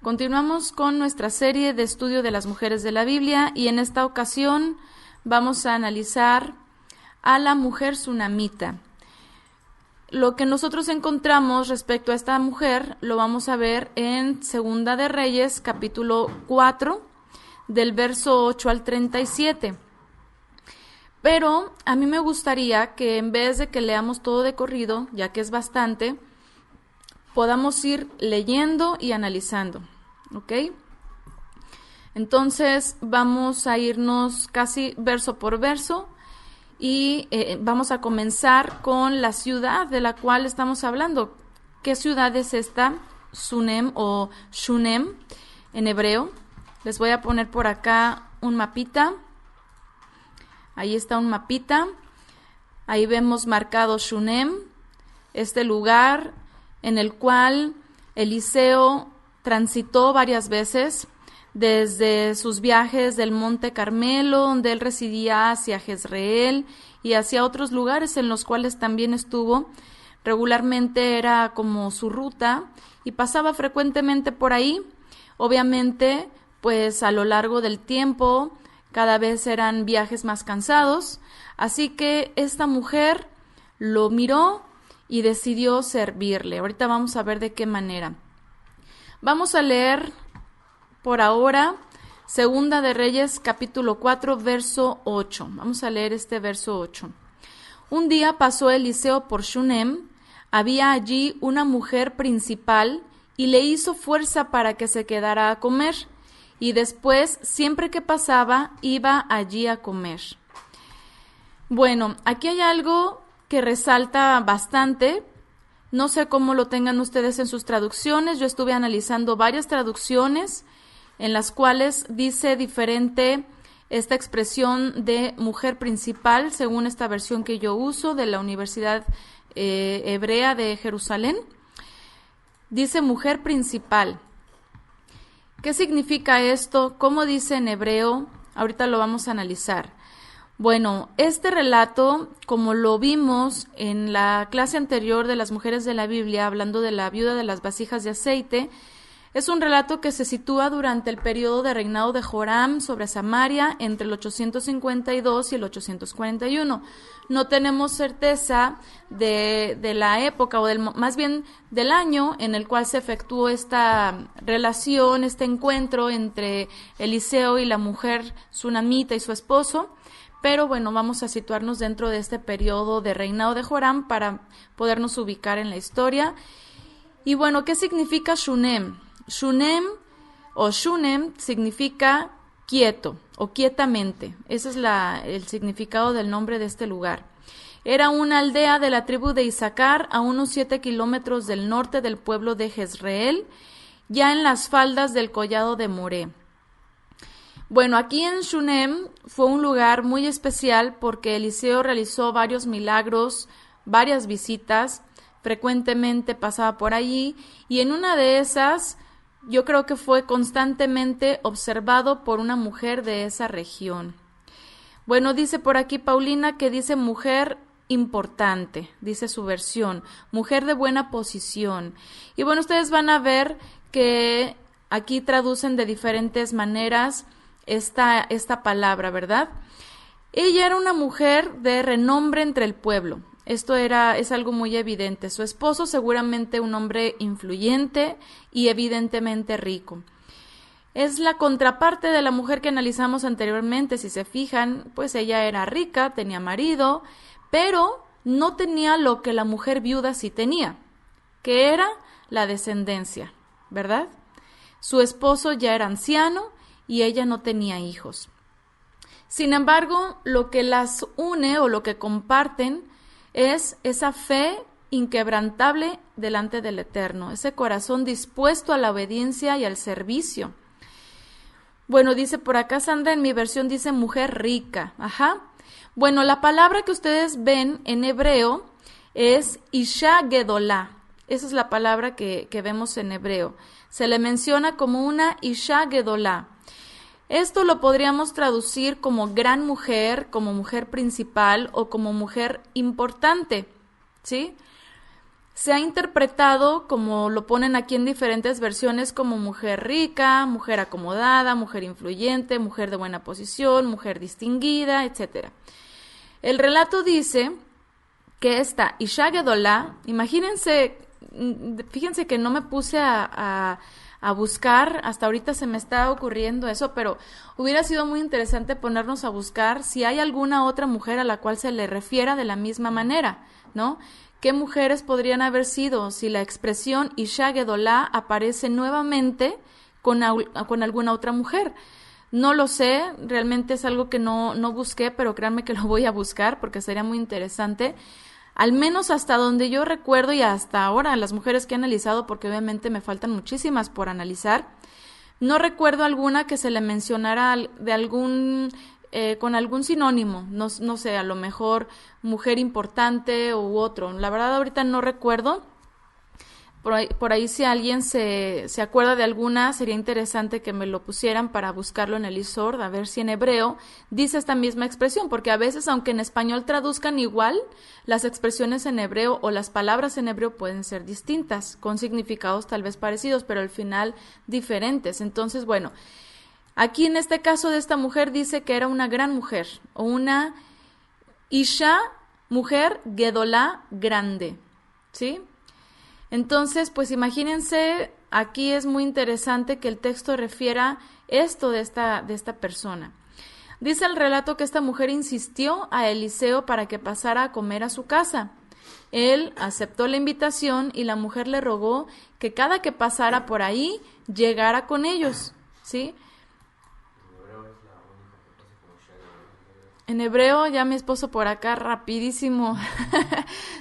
Continuamos con nuestra serie de estudio de las mujeres de la Biblia y en esta ocasión vamos a analizar a la mujer sunamita. Lo que nosotros encontramos respecto a esta mujer lo vamos a ver en Segunda de Reyes, capítulo 4, del verso 8 al 37. Pero a mí me gustaría que en vez de que leamos todo de corrido, ya que es bastante, podamos ir leyendo y analizando, ¿ok? Entonces vamos a irnos casi verso por verso y vamos a comenzar con la ciudad de la cual estamos hablando. ¿Qué ciudad es esta? Sunem o Shunem en hebreo. Les voy a poner por acá un mapita. Ahí está un mapita. Ahí vemos marcado Shunem, este lugar en el cual Eliseo transitó varias veces desde sus viajes del Monte Carmelo, donde él residía, hacia Jezreel y hacia otros lugares en los cuales también estuvo. Regularmente era como su ruta y pasaba frecuentemente por ahí. Obviamente, pues a lo largo del tiempo, cada vez eran viajes más cansados, así que esta mujer lo miró y decidió servirle. Ahorita vamos a ver de qué manera. Vamos a leer por ahora Segunda de Reyes, capítulo 4, verso 8. Vamos a leer este verso 8. Un día pasó Eliseo por Shunem. Había allí una mujer principal y le hizo fuerza para que se quedara a comer. Y después, siempre que pasaba, iba allí a comer. Bueno, aquí hay algo que resalta bastante. No sé cómo lo tengan ustedes en sus traducciones. Yo estuve analizando varias traducciones en las cuales dice diferente esta expresión de mujer principal, según esta versión que yo uso de la Universidad Hebrea de Jerusalén. Dice mujer principal. ¿Qué significa esto? ¿Cómo dice en hebreo? Ahorita lo vamos a analizar. Bueno, este relato, como lo vimos en la clase anterior de las mujeres de la Biblia, hablando de la viuda de las vasijas de aceite, es un relato que se sitúa durante el periodo de reinado de Joram sobre Samaria entre el 852 y el 841. No tenemos certeza de la época o más bien del año en el cual se efectuó esta relación, este encuentro entre Eliseo y la mujer sunamita y su esposo. Pero bueno, vamos a situarnos dentro de este periodo de reinado de Joram para podernos ubicar en la historia. Y bueno, ¿qué significa Shunem? Shunem o Shunem significa quieto o quietamente. Ese es el significado del nombre de este lugar. Era una aldea de la tribu de Isaacar a unos 7 kilómetros del norte del pueblo de Jezreel, ya en las faldas del collado de Moré. Bueno, aquí en Shunem fue un lugar muy especial porque Eliseo realizó varios milagros, varias visitas, frecuentemente pasaba por allí y en una de esas yo creo que fue constantemente observado por una mujer de esa región. Bueno, dice por aquí Paulina que dice mujer importante, dice su versión, mujer de buena posición. Y bueno, ustedes van a ver que aquí traducen de diferentes maneras esta palabra, ¿verdad? Ella era una mujer de renombre entre el pueblo. Esto es algo muy evidente. Su esposo seguramente un hombre influyente y evidentemente rico. Es la contraparte de la mujer que analizamos anteriormente. Si se fijan, pues ella era rica, tenía marido, pero no tenía lo que la mujer viuda sí tenía, que era la descendencia, ¿verdad? Su esposo ya era anciano y ella no tenía hijos. Sin embargo, lo que las une o lo que comparten es esa fe inquebrantable delante del Eterno, ese corazón dispuesto a la obediencia y al servicio. Bueno, dice por acá Sandra, en mi versión dice mujer rica. Ajá. Bueno, la palabra que ustedes ven en hebreo es Isha Gedolá. Esa es la palabra que vemos en hebreo. Se le menciona como una Isha Gedolá. Esto lo podríamos traducir como gran mujer, como mujer principal o como mujer importante, ¿sí? Se ha interpretado, como lo ponen aquí en diferentes versiones, como mujer rica, mujer acomodada, mujer influyente, mujer de buena posición, mujer distinguida, etc. El relato dice que esta Isha Gedolá, imagínense, fíjense que no me puse a buscar, hasta ahorita se me está ocurriendo eso, pero hubiera sido muy interesante ponernos a buscar si hay alguna otra mujer a la cual se le refiera de la misma manera, ¿no? ¿Qué mujeres podrían haber sido si la expresión Isha Gedolá aparece nuevamente con alguna otra mujer? No lo sé, realmente es algo que no busqué, pero créanme que lo voy a buscar porque sería muy interesante. Al menos hasta donde yo recuerdo y hasta ahora, las mujeres que he analizado, porque obviamente me faltan muchísimas por analizar, no recuerdo alguna que se le mencionara de algún con algún sinónimo, no sé, a lo mejor mujer importante u otro. La verdad ahorita no recuerdo. Por ahí si alguien se acuerda de alguna, sería interesante que me lo pusieran para buscarlo en el ISORD, a ver si en hebreo dice esta misma expresión, porque a veces, aunque en español traduzcan igual, las expresiones en hebreo o las palabras en hebreo pueden ser distintas, con significados tal vez parecidos, pero al final diferentes. Entonces, bueno, aquí en este caso de esta mujer dice que era una gran mujer, o una Isha, mujer Gedolá, grande, ¿sí? Entonces, pues imagínense, aquí es muy interesante que el texto refiera esto de esta persona. Dice el relato que esta mujer insistió a Eliseo para que pasara a comer a su casa. Él aceptó la invitación y la mujer le rogó que cada que pasara por ahí, llegara con ellos, ¿sí? En hebreo, ya mi esposo por acá rapidísimo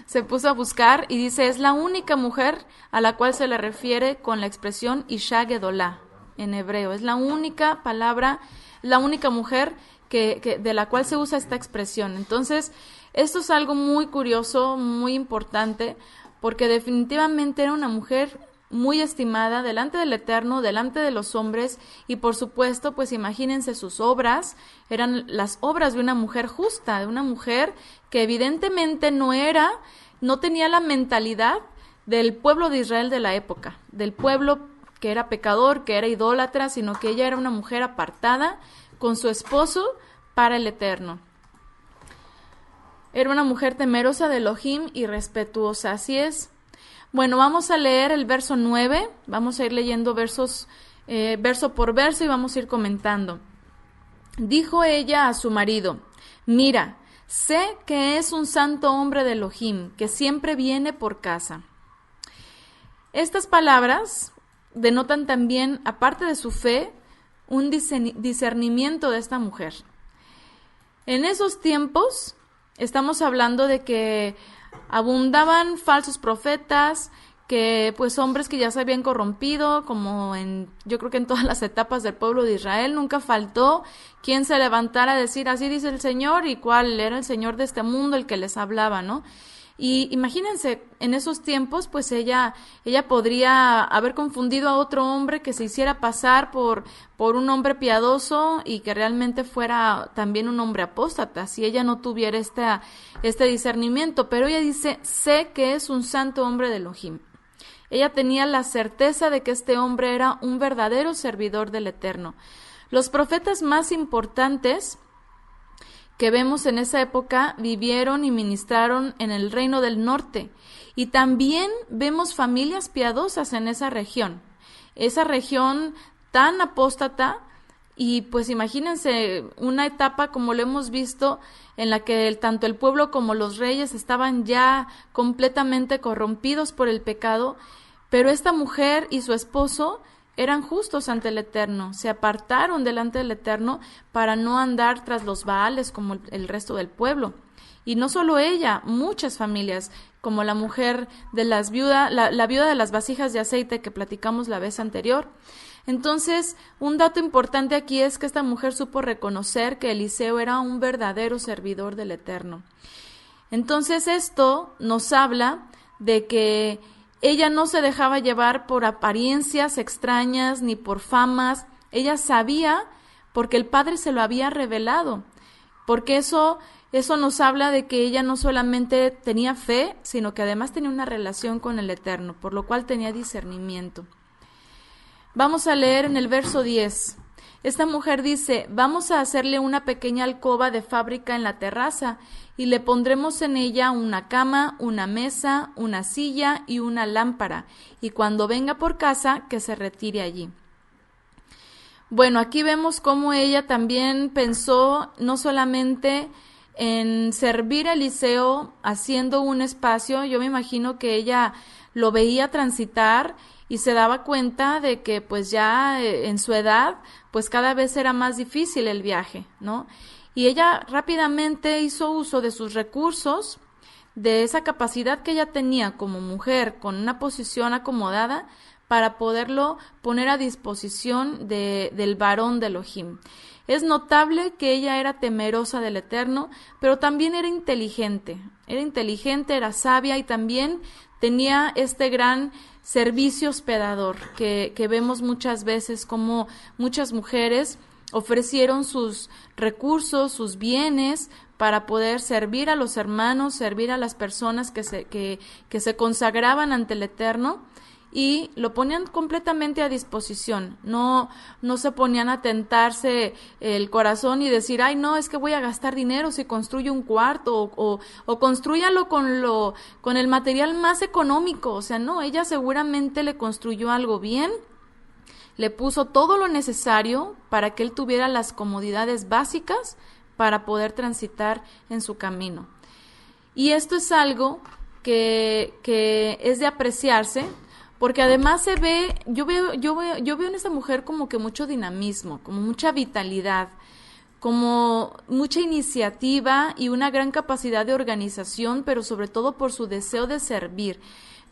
se puso a buscar y dice, es la única mujer a la cual se le refiere con la expresión Isha Gedolá en hebreo. Es la única palabra, la única mujer de la cual se usa esta expresión. Entonces, esto es algo muy curioso, muy importante, porque definitivamente era una mujer muy estimada delante del Eterno, delante de los hombres, y por supuesto, pues imagínense sus obras, eran las obras de una mujer justa, de una mujer que evidentemente no tenía la mentalidad del pueblo de Israel de la época, del pueblo que era pecador, que era idólatra, sino que ella era una mujer apartada con su esposo para el Eterno. Era una mujer temerosa de Elohim y respetuosa, así es. Bueno, vamos a leer el verso 9, vamos a ir leyendo verso por verso y vamos a ir comentando. Dijo ella a su marido, mira, sé que es un santo hombre de Elohim, que siempre viene por casa. Estas palabras denotan también, aparte de su fe, un discernimiento de esta mujer. En esos tiempos, estamos hablando de que abundaban falsos profetas, que pues hombres que ya se habían corrompido, como yo creo que en todas las etapas del pueblo de Israel, nunca faltó quien se levantara a decir, así dice el Señor, y cuál era el Señor de este mundo el que les hablaba, ¿no? Y imagínense, en esos tiempos, pues ella podría haber confundido a otro hombre que se hiciera pasar por un hombre piadoso y que realmente fuera también un hombre apóstata, si ella no tuviera este discernimiento. Pero ella dice, sé que es un santo hombre de Elohim. Ella tenía la certeza de que este hombre era un verdadero servidor del Eterno. Los profetas más importantes que vemos en esa época vivieron y ministraron en el reino del norte, y también vemos familias piadosas en esa región tan apóstata, y pues imagínense una etapa como lo hemos visto en la que tanto el pueblo como los reyes estaban ya completamente corrompidos por el pecado, pero esta mujer y su esposo eran justos ante el Eterno, se apartaron delante del Eterno para no andar tras los Baales como el resto del pueblo. Y no solo ella, muchas familias, como la mujer de la viuda de las vasijas de aceite que platicamos la vez anterior. Entonces, un dato importante aquí es que esta mujer supo reconocer que Eliseo era un verdadero servidor del Eterno. Entonces, esto nos habla de que ella no se dejaba llevar por apariencias extrañas ni por famas. Ella sabía porque el Padre se lo había revelado, porque eso Eso nos habla de que ella no solamente tenía fe, sino que además tenía una relación con el Eterno, por lo cual tenía discernimiento. Vamos a leer en el verso 10. Esta mujer dice: vamos a hacerle una pequeña alcoba de fábrica en la terraza y le pondremos en ella una cama, una mesa, una silla y una lámpara, y cuando venga por casa, que se retire allí. Bueno, aquí vemos cómo ella también pensó no solamente en servir a Eliseo haciendo un espacio. Yo me imagino que ella lo veía transitar y se daba cuenta de que pues ya en su edad pues cada vez era más difícil el viaje, ¿no? Y ella rápidamente hizo uso de sus recursos, de esa capacidad que ella tenía como mujer con una posición acomodada, para poderlo poner a disposición del varón de Elohim. Es notable que ella era temerosa del Eterno, pero también era inteligente, era sabia y también tenía este gran servicio hospedador que vemos muchas veces como muchas mujeres ofrecieron sus recursos, sus bienes para poder servir a los hermanos, servir a las personas que se consagraban ante el Eterno, y lo ponían completamente a disposición. No se ponían a tentarse el corazón y decir: ay, no, es que voy a gastar dinero si construyo un cuarto, o construyalo con el material más económico. O sea, no, ella seguramente le construyó algo bien, le puso todo lo necesario para que él tuviera las comodidades básicas para poder transitar en su camino. Y esto es algo que es de apreciarse, porque además se ve, yo veo en esta mujer como que mucho dinamismo, como mucha vitalidad, como mucha iniciativa y una gran capacidad de organización, pero sobre todo por su deseo de servir.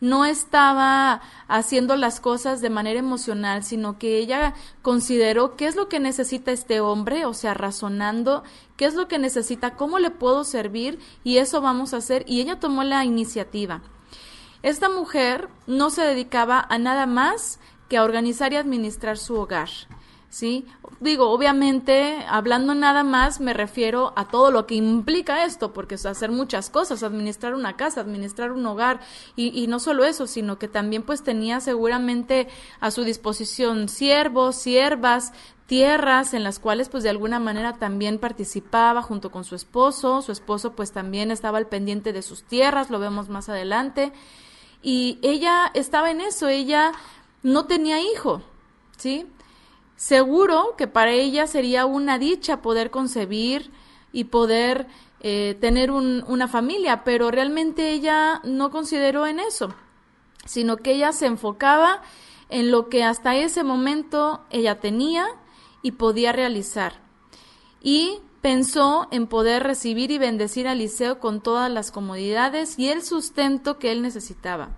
No estaba haciendo las cosas de manera emocional, sino que ella consideró qué es lo que necesita este hombre, o sea, razonando qué es lo que necesita, cómo le puedo servir, y eso vamos a hacer, y ella tomó la iniciativa. Esta mujer no se dedicaba a nada más que a organizar y administrar su hogar, ¿sí? Digo, obviamente, hablando nada más, me refiero a todo lo que implica esto, porque es hacer muchas cosas, administrar una casa, administrar un hogar, y no solo eso, sino que también pues tenía seguramente a su disposición siervos, siervas, tierras en las cuales pues de alguna manera también participaba junto con su esposo pues también estaba al pendiente de sus tierras, lo vemos más adelante. Y ella estaba en eso, ella no tenía hijo, ¿sí? Seguro que para ella sería una dicha poder concebir y poder tener una familia, pero realmente ella no consideró en eso, sino que ella se enfocaba en lo que hasta ese momento ella tenía y podía realizar. Y pensó en poder recibir y bendecir a Eliseo con todas las comodidades y el sustento que él necesitaba.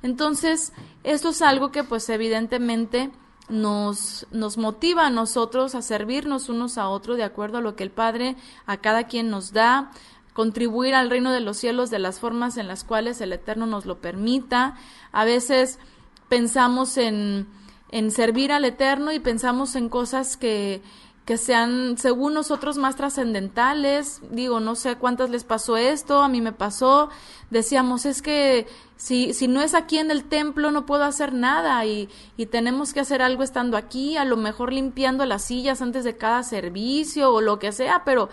Entonces, esto es algo que pues evidentemente nos motiva a nosotros a servirnos unos a otros de acuerdo a lo que el Padre a cada quien nos da, contribuir al reino de los cielos de las formas en las cuales el Eterno nos lo permita. A veces pensamos en servir al Eterno y pensamos en cosas que sean, según nosotros, más trascendentales. Digo, no sé cuántas les pasó esto, a mí me pasó. Decíamos, es que si no es aquí en el templo no puedo hacer nada y tenemos que hacer algo estando aquí, a lo mejor limpiando las sillas antes de cada servicio o lo que sea, pero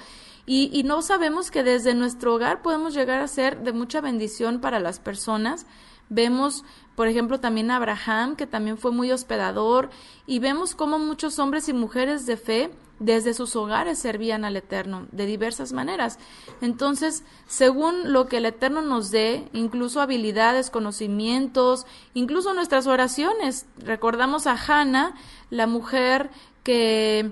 y no sabemos que desde nuestro hogar podemos llegar a ser de mucha bendición para las personas. Vemos, por ejemplo, también a Abraham, que también fue muy hospedador, y vemos cómo muchos hombres y mujeres de fe desde sus hogares servían al Eterno de diversas maneras. Entonces, según lo que el Eterno nos dé, incluso habilidades, conocimientos, incluso nuestras oraciones. Recordamos a Hannah, la mujer que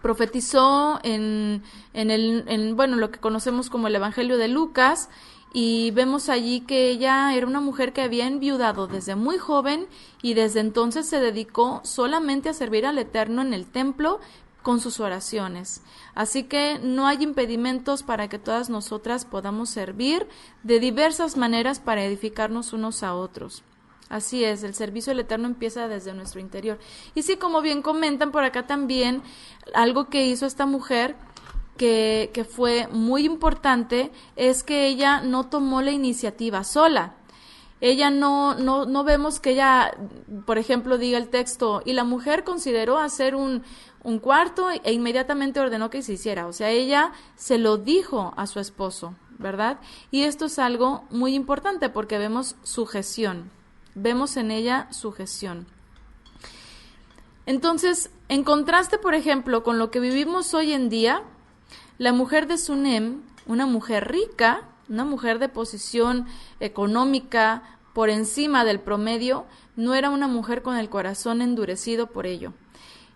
profetizó en lo que conocemos como el Evangelio de Lucas, y vemos allí que ella era una mujer que había enviudado desde muy joven y desde entonces se dedicó solamente a servir al Eterno en el templo con sus oraciones. Así que no hay impedimentos para que todas nosotras podamos servir de diversas maneras para edificarnos unos a otros. Así es, el servicio al Eterno empieza desde nuestro interior. Y sí, como bien comentan por acá también, algo que hizo esta mujer que fue muy importante es que ella no tomó la iniciativa sola. Ella no vemos que ella, por ejemplo, diga el texto, y la mujer consideró hacer un cuarto e inmediatamente ordenó que se hiciera. O sea, ella se lo dijo a su esposo, ¿verdad? Y esto es algo muy importante porque vemos sujeción, vemos en ella sujeción. Entonces, en contraste, por ejemplo, con lo que vivimos hoy en día, la mujer de Sunem, una mujer rica, una mujer de posición económica por encima del promedio, no era una mujer con el corazón endurecido por ello.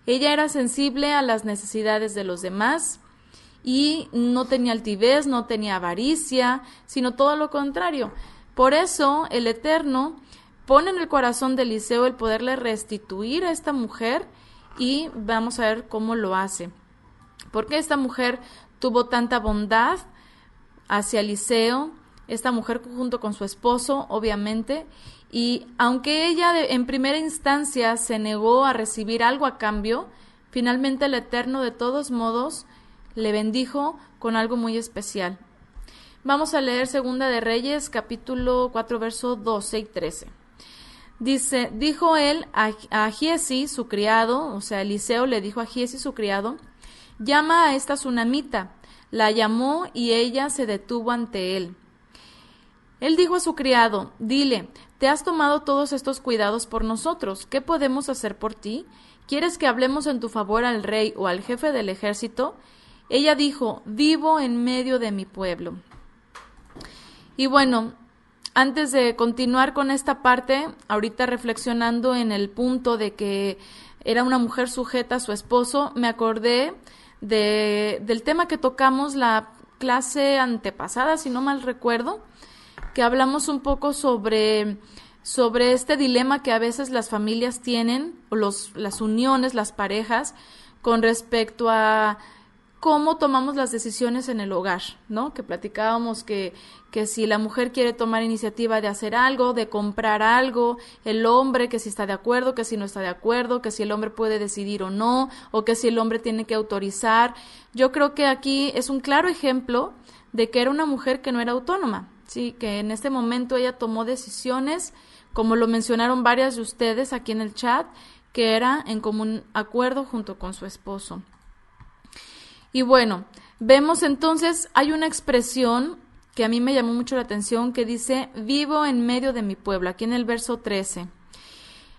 Ella era sensible a las necesidades de los demás y no tenía altivez, no tenía avaricia, sino todo lo contrario. Por eso el Eterno pone en el corazón de Eliseo el poderle restituir a esta mujer y vamos a ver cómo lo hace. ¿Por qué esta mujer tuvo tanta bondad hacia Eliseo? Esta mujer junto con su esposo, obviamente, y aunque ella en primera instancia se negó a recibir algo a cambio, finalmente el Eterno de todos modos le bendijo con algo muy especial. Vamos a leer Segunda de Reyes, capítulo 4, versos 12 y 13. Dice, dijo él a Giesi, su criado, o sea, Eliseo le dijo a Giesi, su criado, llama a esta sunamita. La llamó y ella se detuvo ante él. Él dijo a su criado, dile, ¿te has tomado todos estos cuidados por nosotros? ¿Qué podemos hacer por ti? ¿Quieres que hablemos en tu favor al rey o al jefe del ejército? Ella dijo, vivo en medio de mi pueblo. Y bueno, antes de continuar con esta parte, ahorita reflexionando en el punto de que era una mujer sujeta a su esposo, me acordé del tema que tocamos la clase antepasada, si no mal recuerdo, que hablamos un poco sobre este dilema que a veces las familias tienen, o las uniones, las parejas, con respecto a cómo tomamos las decisiones en el hogar, ¿no? Que platicábamos que si la mujer quiere tomar iniciativa de hacer algo, de comprar algo, el hombre que si está de acuerdo, que si no está de acuerdo, que si el hombre puede decidir o no, o que si el hombre tiene que autorizar. Yo creo que aquí es un claro ejemplo de que era una mujer que no era autónoma, sí, que en este momento ella tomó decisiones, como lo mencionaron varias de ustedes aquí en el chat, que era en común acuerdo junto con su esposo. Y bueno, vemos entonces, hay una expresión que a mí me llamó mucho la atención que dice, vivo en medio de mi pueblo, aquí en el verso 13.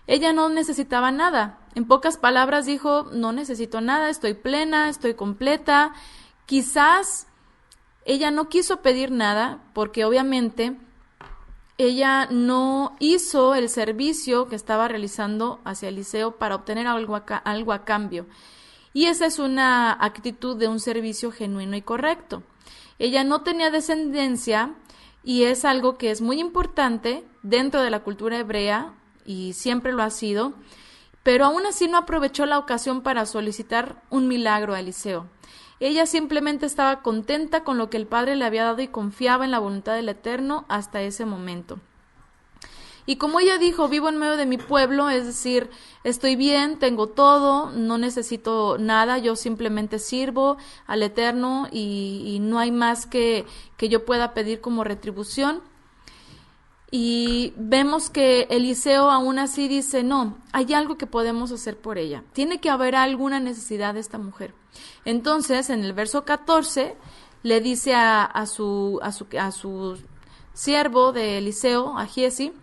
Ella no necesitaba nada, en pocas palabras dijo, no necesito nada, estoy plena, estoy completa. Quizás ella no quiso pedir nada porque obviamente ella no hizo el servicio que estaba realizando hacia Eliseo para obtener algo a cambio. Y esa es una actitud de un servicio genuino y correcto. Ella no tenía descendencia y es algo que es muy importante dentro de la cultura hebrea y siempre lo ha sido, pero aún así no aprovechó la ocasión para solicitar un milagro a Eliseo. Ella simplemente estaba contenta con lo que el Padre le había dado y confiaba en la voluntad del Eterno hasta ese momento. Y como ella dijo, vivo en medio de mi pueblo, es decir, estoy bien, tengo todo, no necesito nada, yo simplemente sirvo al Eterno y no hay más que yo pueda pedir como retribución. Y vemos que Eliseo aún así dice, no, hay algo que podemos hacer por ella. Tiene que haber alguna necesidad de esta mujer. Entonces, en el verso 14, le dice a su siervo de Eliseo, a Giesi,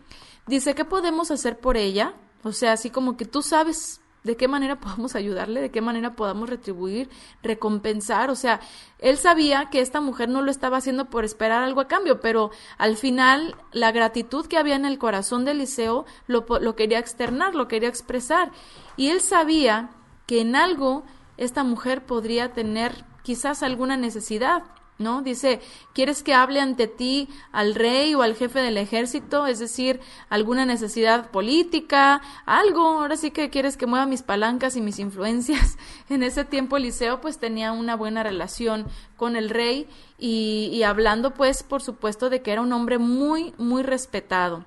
dice, ¿qué podemos hacer por ella? O sea, así como que tú sabes de qué manera podemos ayudarle, de qué manera podamos retribuir, recompensar. O sea, él sabía que esta mujer no lo estaba haciendo por esperar algo a cambio, pero al final la gratitud que había en el corazón de Eliseo lo quería externar, lo quería expresar. Y él sabía que en algo esta mujer podría tener quizás alguna necesidad, ¿no? Dice, ¿quieres que hable ante ti al rey o al jefe del ejército? Es decir, alguna necesidad política, algo, ahora sí que quieres que mueva mis palancas y mis influencias. En ese tiempo Eliseo pues tenía una buena relación con el rey y hablando pues por supuesto de que era un hombre muy, muy respetado.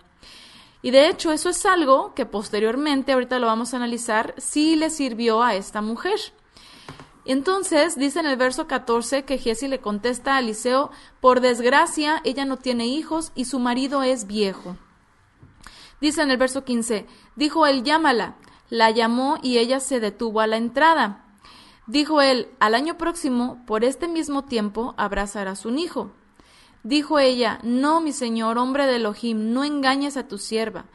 Y de hecho eso es algo que posteriormente, ahorita lo vamos a analizar, sí le sirvió a esta mujer. Entonces, dice en el verso 14 que Giezi le contesta a Eliseo, por desgracia, ella no tiene hijos y su marido es viejo. Dice en el verso 15, dijo él, llámala. La llamó y ella se detuvo a la entrada. Dijo él, al año próximo, por este mismo tiempo, abrazarás un hijo. Dijo ella, no, mi señor, hombre de Elohim, no engañes a tu sierva.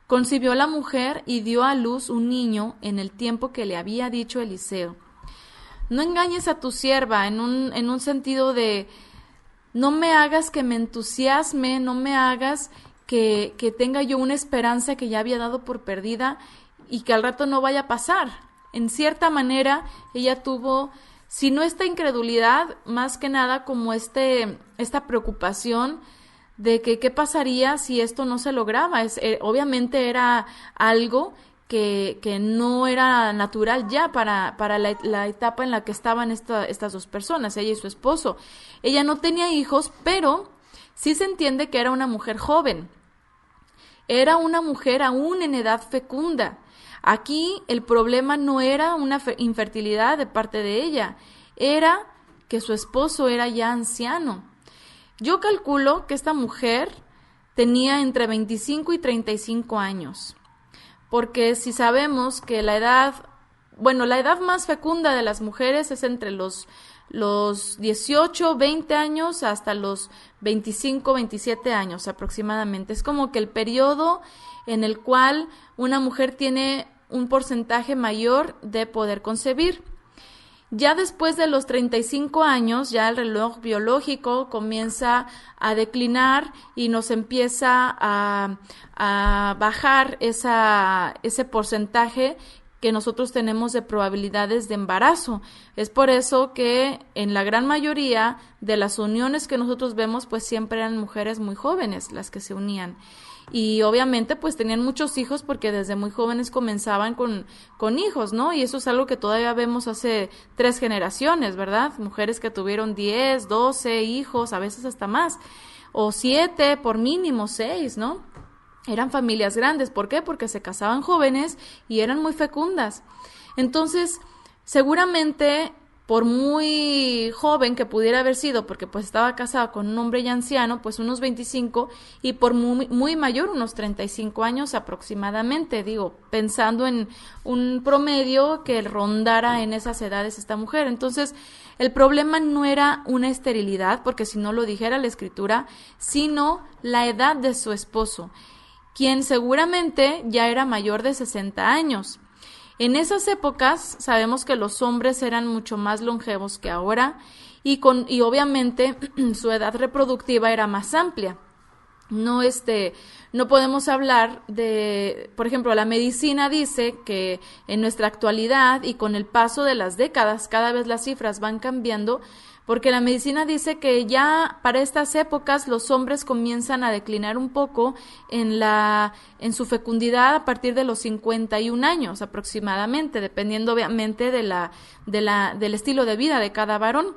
Concibió la mujer y dio a luz un niño en el tiempo que le había dicho Eliseo. No engañes a tu sierva en un sentido de no me hagas que me entusiasme, no me hagas que tenga yo una esperanza que ya había dado por perdida y que al rato no vaya a pasar. En cierta manera, ella tuvo, si no esta incredulidad, más que nada como esta preocupación de que qué pasaría si esto no se lograba. Obviamente era algo que no era natural ya para la etapa en la que estaban estas dos personas, ella y su esposo. Ella no tenía hijos, pero sí se entiende que era una mujer joven. Era una mujer aún en edad fecunda. Aquí el problema no era una infertilidad de parte de ella, era que su esposo era ya anciano. Yo calculo que esta mujer tenía entre 25 y 35 años. Porque si sabemos que la edad más fecunda de las mujeres es entre los 18, 20 años hasta los 25, 27 años aproximadamente. Es como que el periodo en el cual una mujer tiene un porcentaje mayor de poder concebir. Ya después de los 35 años, ya el reloj biológico comienza a declinar y nos empieza a bajar ese porcentaje que nosotros tenemos de probabilidades de embarazo. Es por eso que en la gran mayoría de las uniones que nosotros vemos, pues siempre eran mujeres muy jóvenes las que se unían. Y obviamente pues tenían muchos hijos porque desde muy jóvenes comenzaban con hijos, ¿no? Y eso es algo que todavía vemos hace 3 generaciones, ¿verdad? Mujeres que tuvieron 10, 12 hijos, a veces hasta más, o 7, por mínimo 6, ¿no? Eran familias grandes. ¿Por qué? Porque se casaban jóvenes y eran muy fecundas. Entonces, seguramente, por muy joven que pudiera haber sido, porque pues estaba casada con un hombre ya anciano, pues unos 25, y por muy mayor, unos 35 años aproximadamente, digo, pensando en un promedio que rondara en esas edades esta mujer. Entonces, el problema no era una esterilidad, porque si no lo dijera la escritura, sino la edad de su esposo, quien seguramente ya era mayor de 60 años. En esas épocas sabemos que los hombres eran mucho más longevos que ahora y obviamente su edad reproductiva era más amplia. No podemos hablar de, por ejemplo, la medicina dice que en nuestra actualidad y con el paso de las décadas cada vez las cifras van cambiando, porque la medicina dice que ya para estas épocas los hombres comienzan a declinar un poco en su fecundidad a partir de los 51 años aproximadamente, dependiendo obviamente del estilo de vida de cada varón.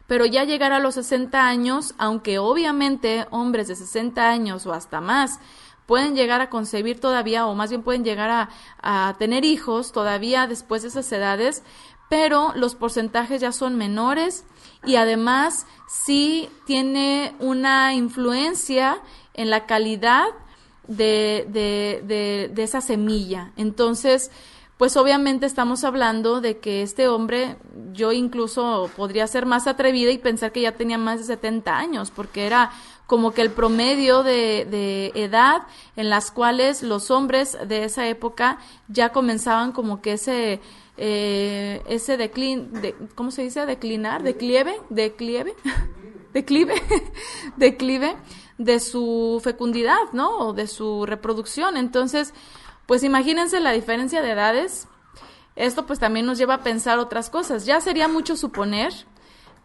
Pero ya llegar a los 60 años, aunque obviamente hombres de 60 años o hasta más pueden llegar a concebir todavía, o más bien pueden llegar a tener hijos todavía después de esas edades, pero los porcentajes ya son menores y además sí tiene una influencia en la calidad de esa semilla. Entonces, pues obviamente estamos hablando de que este hombre, yo incluso podría ser más atrevida y pensar que ya tenía más de 70 años, porque era como que el promedio de edad en las cuales los hombres de esa época ya comenzaban como que ese ¿cómo se dice? Declive de su fecundidad, ¿no? O de su reproducción. Entonces, pues imagínense la diferencia de edades. Esto pues también nos lleva a pensar otras cosas. Ya sería mucho suponer,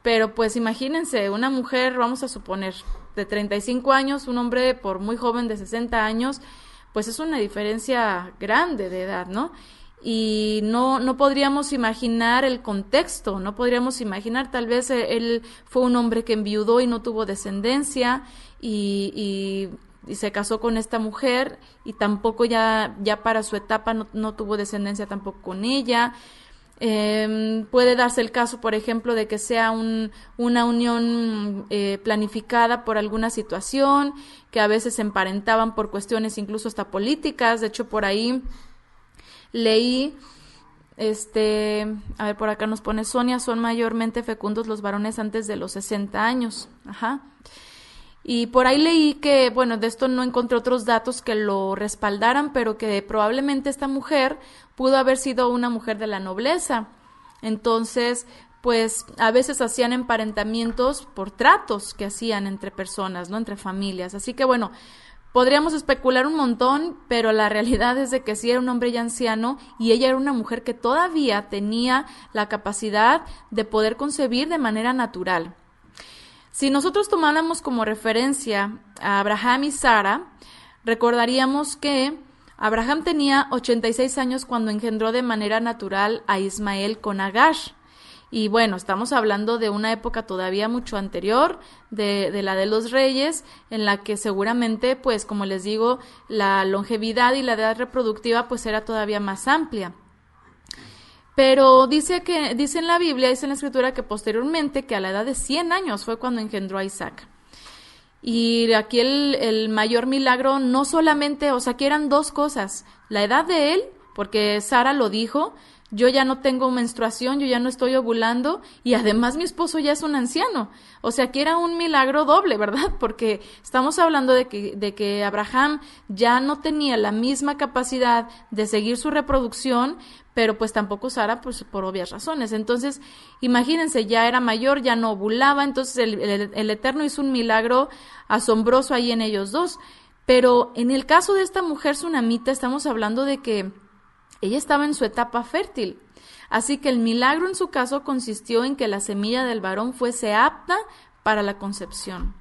pero pues imagínense, una mujer, vamos a suponer, de 35 años, un hombre por muy joven de 60 años, pues es una diferencia grande de edad, ¿no? Y no podríamos imaginar el contexto, no podríamos imaginar, tal vez él fue un hombre que enviudó y no tuvo descendencia y se casó con esta mujer y tampoco ya para su etapa no tuvo descendencia tampoco con ella. Puede darse el caso, por ejemplo, de que sea una unión planificada por alguna situación, que a veces se emparentaban por cuestiones incluso hasta políticas. De hecho, por ahí leí, a ver, por acá nos pone Sonia, son mayormente fecundos los varones antes de los 60 años. Ajá. Y por ahí leí que, bueno, de esto no encontré otros datos que lo respaldaran, pero que probablemente esta mujer pudo haber sido una mujer de la nobleza. Entonces, pues a veces hacían emparentamientos por tratos que hacían entre personas, ¿no? Entre familias. Así que, bueno, podríamos especular un montón, pero la realidad es de que sí era un hombre ya anciano y ella era una mujer que todavía tenía la capacidad de poder concebir de manera natural. Si nosotros tomáramos como referencia a Abraham y Sara, recordaríamos que Abraham tenía 86 años cuando engendró de manera natural a Ismael con Agar. Y bueno, estamos hablando de una época todavía mucho anterior de la de los reyes, en la que seguramente, pues como les digo, la longevidad y la edad reproductiva pues era todavía más amplia. Pero dice en la Biblia, dice en la Escritura, que posteriormente, que a la edad de 100 años fue cuando engendró a Isaac. Y aquí el mayor milagro no solamente, o sea, que eran dos cosas, la edad de él, porque Sara lo dijo, yo ya no tengo menstruación, yo ya no estoy ovulando, y además mi esposo ya es un anciano. O sea, que era un milagro doble, ¿verdad? Porque estamos hablando de que Abraham ya no tenía la misma capacidad de seguir su reproducción, pero pues tampoco Sara, pues por obvias razones. Entonces, imagínense, ya era mayor, ya no ovulaba, entonces el Eterno hizo un milagro asombroso ahí en ellos dos. Pero en el caso de esta mujer sunamita, estamos hablando de que ella estaba en su etapa fértil. Así que el milagro en su caso consistió en que la semilla del varón fuese apta para la concepción.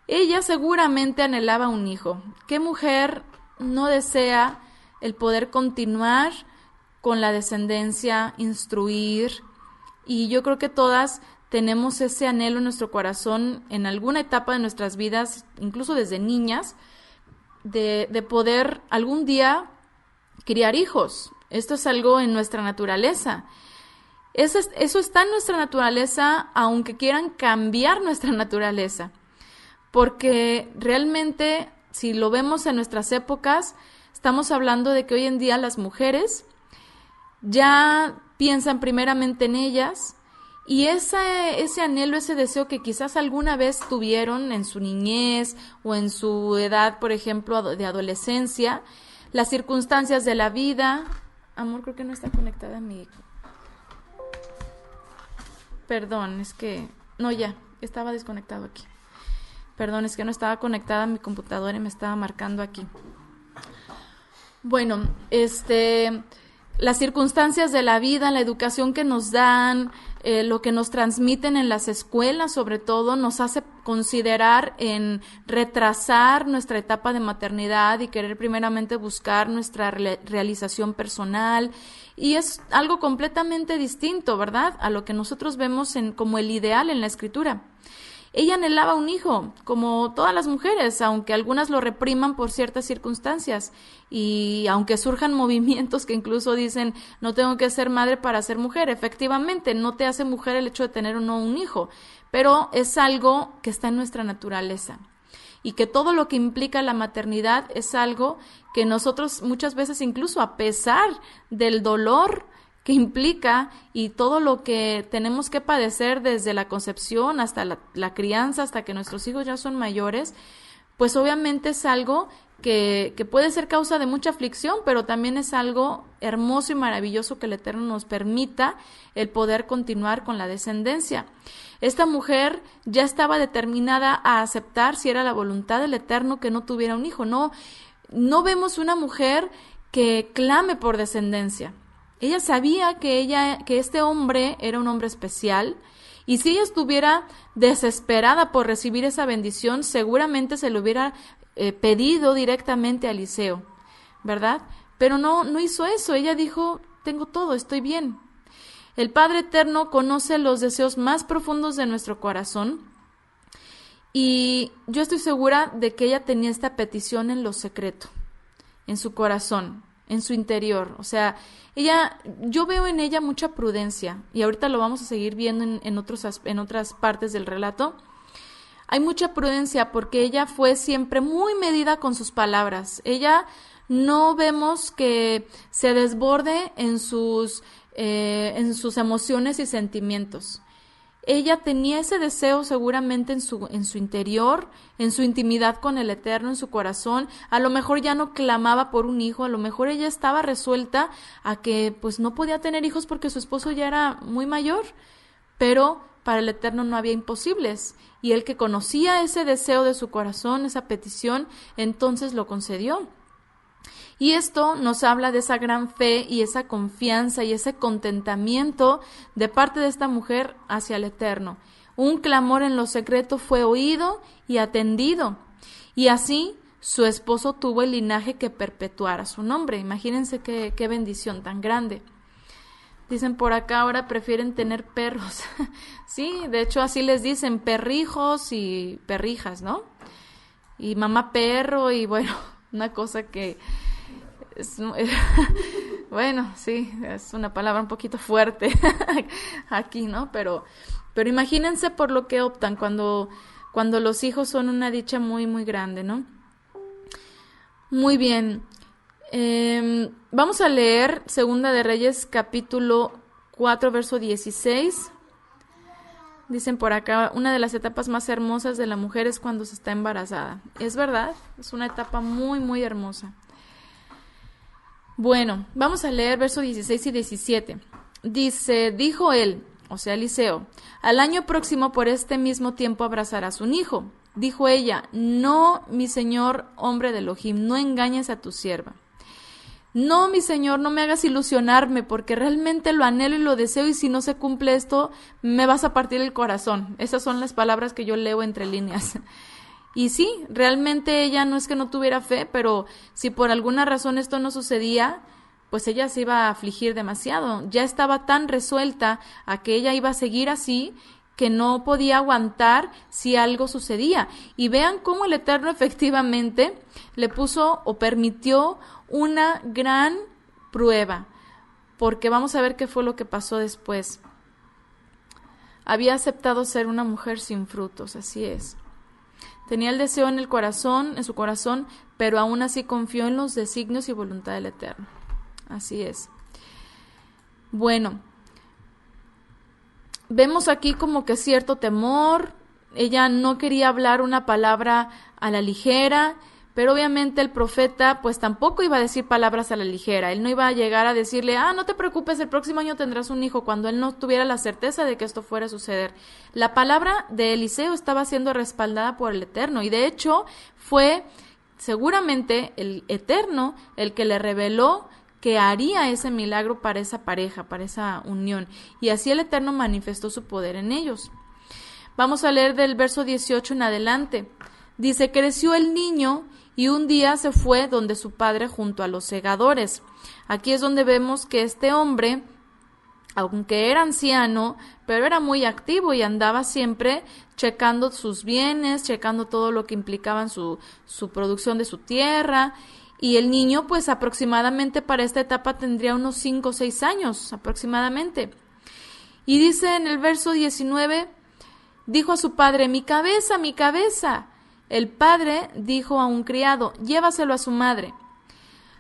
Ella seguramente anhelaba un hijo. ¿Qué mujer no desea el poder continuar con la descendencia, instruir? Y yo creo que todas tenemos ese anhelo en nuestro corazón en alguna etapa de nuestras vidas, incluso desde niñas, de poder algún día criar hijos. Esto es algo en nuestra naturaleza. Eso está en nuestra naturaleza, aunque quieran cambiar nuestra naturaleza. Porque realmente, si lo vemos en nuestras épocas, estamos hablando de que hoy en día las mujeres ya piensan primeramente en ellas, y ese anhelo, ese deseo que quizás alguna vez tuvieron en su niñez o en su edad, por ejemplo, de adolescencia, las circunstancias de la vida. Amor, creo que no está conectada a mi... Perdón, es que... No, ya, estaba desconectado aquí. Perdón, es que no estaba conectada a mi computadora y me estaba marcando aquí. Bueno, las circunstancias de la vida, la educación que nos dan, lo que nos transmiten en las escuelas, sobre todo, nos hace considerar en retrasar nuestra etapa de maternidad y querer primeramente buscar nuestra realización personal. Y es algo completamente distinto, ¿verdad?, a lo que nosotros vemos como el ideal en la Escritura. Ella anhelaba un hijo, como todas las mujeres, aunque algunas lo repriman por ciertas circunstancias, y aunque surjan movimientos que incluso dicen, no tengo que ser madre para ser mujer. Efectivamente, no te hace mujer el hecho de tener o no un hijo, pero es algo que está en nuestra naturaleza, y que todo lo que implica la maternidad es algo que nosotros muchas veces, incluso a pesar del dolor que implica y todo lo que tenemos que padecer desde la concepción hasta la crianza, hasta que nuestros hijos ya son mayores, pues obviamente es algo que puede ser causa de mucha aflicción, pero también es algo hermoso y maravilloso que el Eterno nos permita el poder continuar con la descendencia. Esta mujer ya estaba determinada a aceptar, si era la voluntad del Eterno, que no tuviera un hijo. No vemos una mujer que clame por descendencia. Ella sabía que este hombre era un hombre especial, y si ella estuviera desesperada por recibir esa bendición, seguramente se lo hubiera pedido directamente a Eliseo, ¿verdad? Pero no hizo eso. Ella dijo, tengo todo, estoy bien. El Padre Eterno conoce los deseos más profundos de nuestro corazón, y yo estoy segura de que ella tenía esta petición en lo secreto, en su corazón, en su interior. O sea, yo veo en ella mucha prudencia, y ahorita lo vamos a seguir viendo en otras partes del relato. Hay mucha prudencia porque ella fue siempre muy medida con sus palabras. Ella no vemos que se desborde en sus emociones y sentimientos. Ella tenía ese deseo seguramente en su interior, en su intimidad con el Eterno, en su corazón. A lo mejor ya no clamaba por un hijo, a lo mejor ella estaba resuelta a que pues no podía tener hijos porque su esposo ya era muy mayor, pero para el Eterno no había imposibles. Y el que conocía ese deseo de su corazón, esa petición, entonces lo concedió. Y esto nos habla de esa gran fe y esa confianza y ese contentamiento de parte de esta mujer hacia el Eterno. Un clamor en lo secreto fue oído y atendido, y así su esposo tuvo el linaje que perpetuara su nombre. Imagínense qué bendición tan grande. Dicen por acá, ahora prefieren tener perros. Sí, de hecho así les dicen, perrijos y perrijas, ¿no? Y mamá perro, y bueno, una cosa que bueno, sí, es una palabra un poquito fuerte aquí, ¿no? Pero imagínense por lo que optan cuando los hijos son una dicha muy, muy grande, ¿no? Muy bien. Vamos a leer Segunda de Reyes, capítulo 4, verso 16. Dicen por acá, una de las etapas más hermosas de la mujer es cuando se está embarazada. Es verdad, es una etapa muy, muy hermosa. Bueno, vamos a leer versos 16 y 17. Dice, dijo él, o sea Eliseo, al año próximo por este mismo tiempo abrazarás un hijo. Dijo ella, no, mi señor, hombre de Elohim, no engañes a tu sierva. No, mi señor, no me hagas ilusionarme, porque realmente lo anhelo y lo deseo, y si no se cumple esto, me vas a partir el corazón. Esas son las palabras que yo leo entre líneas. Y sí, realmente ella no es que no tuviera fe, pero si por alguna razón esto no sucedía, pues ella se iba a afligir demasiado. Ya estaba tan resuelta a que ella iba a seguir así, que no podía aguantar si algo sucedía. Y vean cómo el Eterno efectivamente le puso o permitió una gran prueba, porque vamos a ver qué fue lo que pasó después. Había aceptado ser una mujer sin frutos, así es. Tenía el deseo en su corazón, pero aún así confió en los designios y voluntad del Eterno. Así es. Bueno, vemos aquí como que cierto temor. Ella no quería hablar una palabra a la ligera, pero obviamente el profeta pues tampoco iba a decir palabras a la ligera. Él no iba a llegar a decirle, no te preocupes, el próximo año tendrás un hijo, cuando él no tuviera la certeza de que esto fuera a suceder. La palabra de Eliseo estaba siendo respaldada por el Eterno, y de hecho fue seguramente el Eterno el que le reveló que haría ese milagro para esa pareja, para esa unión, y así el Eterno manifestó su poder en ellos. Vamos a leer del verso 18 en adelante. Dice, creció el niño y un día se fue donde su padre junto a los segadores. Aquí es donde vemos que este hombre, aunque era anciano, pero era muy activo y andaba siempre checando sus bienes, checando todo lo que implicaba su producción de su tierra. Y el niño, pues aproximadamente para esta etapa tendría unos 5 o 6 años aproximadamente. Y dice en el verso 19, dijo a su padre, mi cabeza, mi cabeza. El padre dijo a un criado, llévaselo a su madre.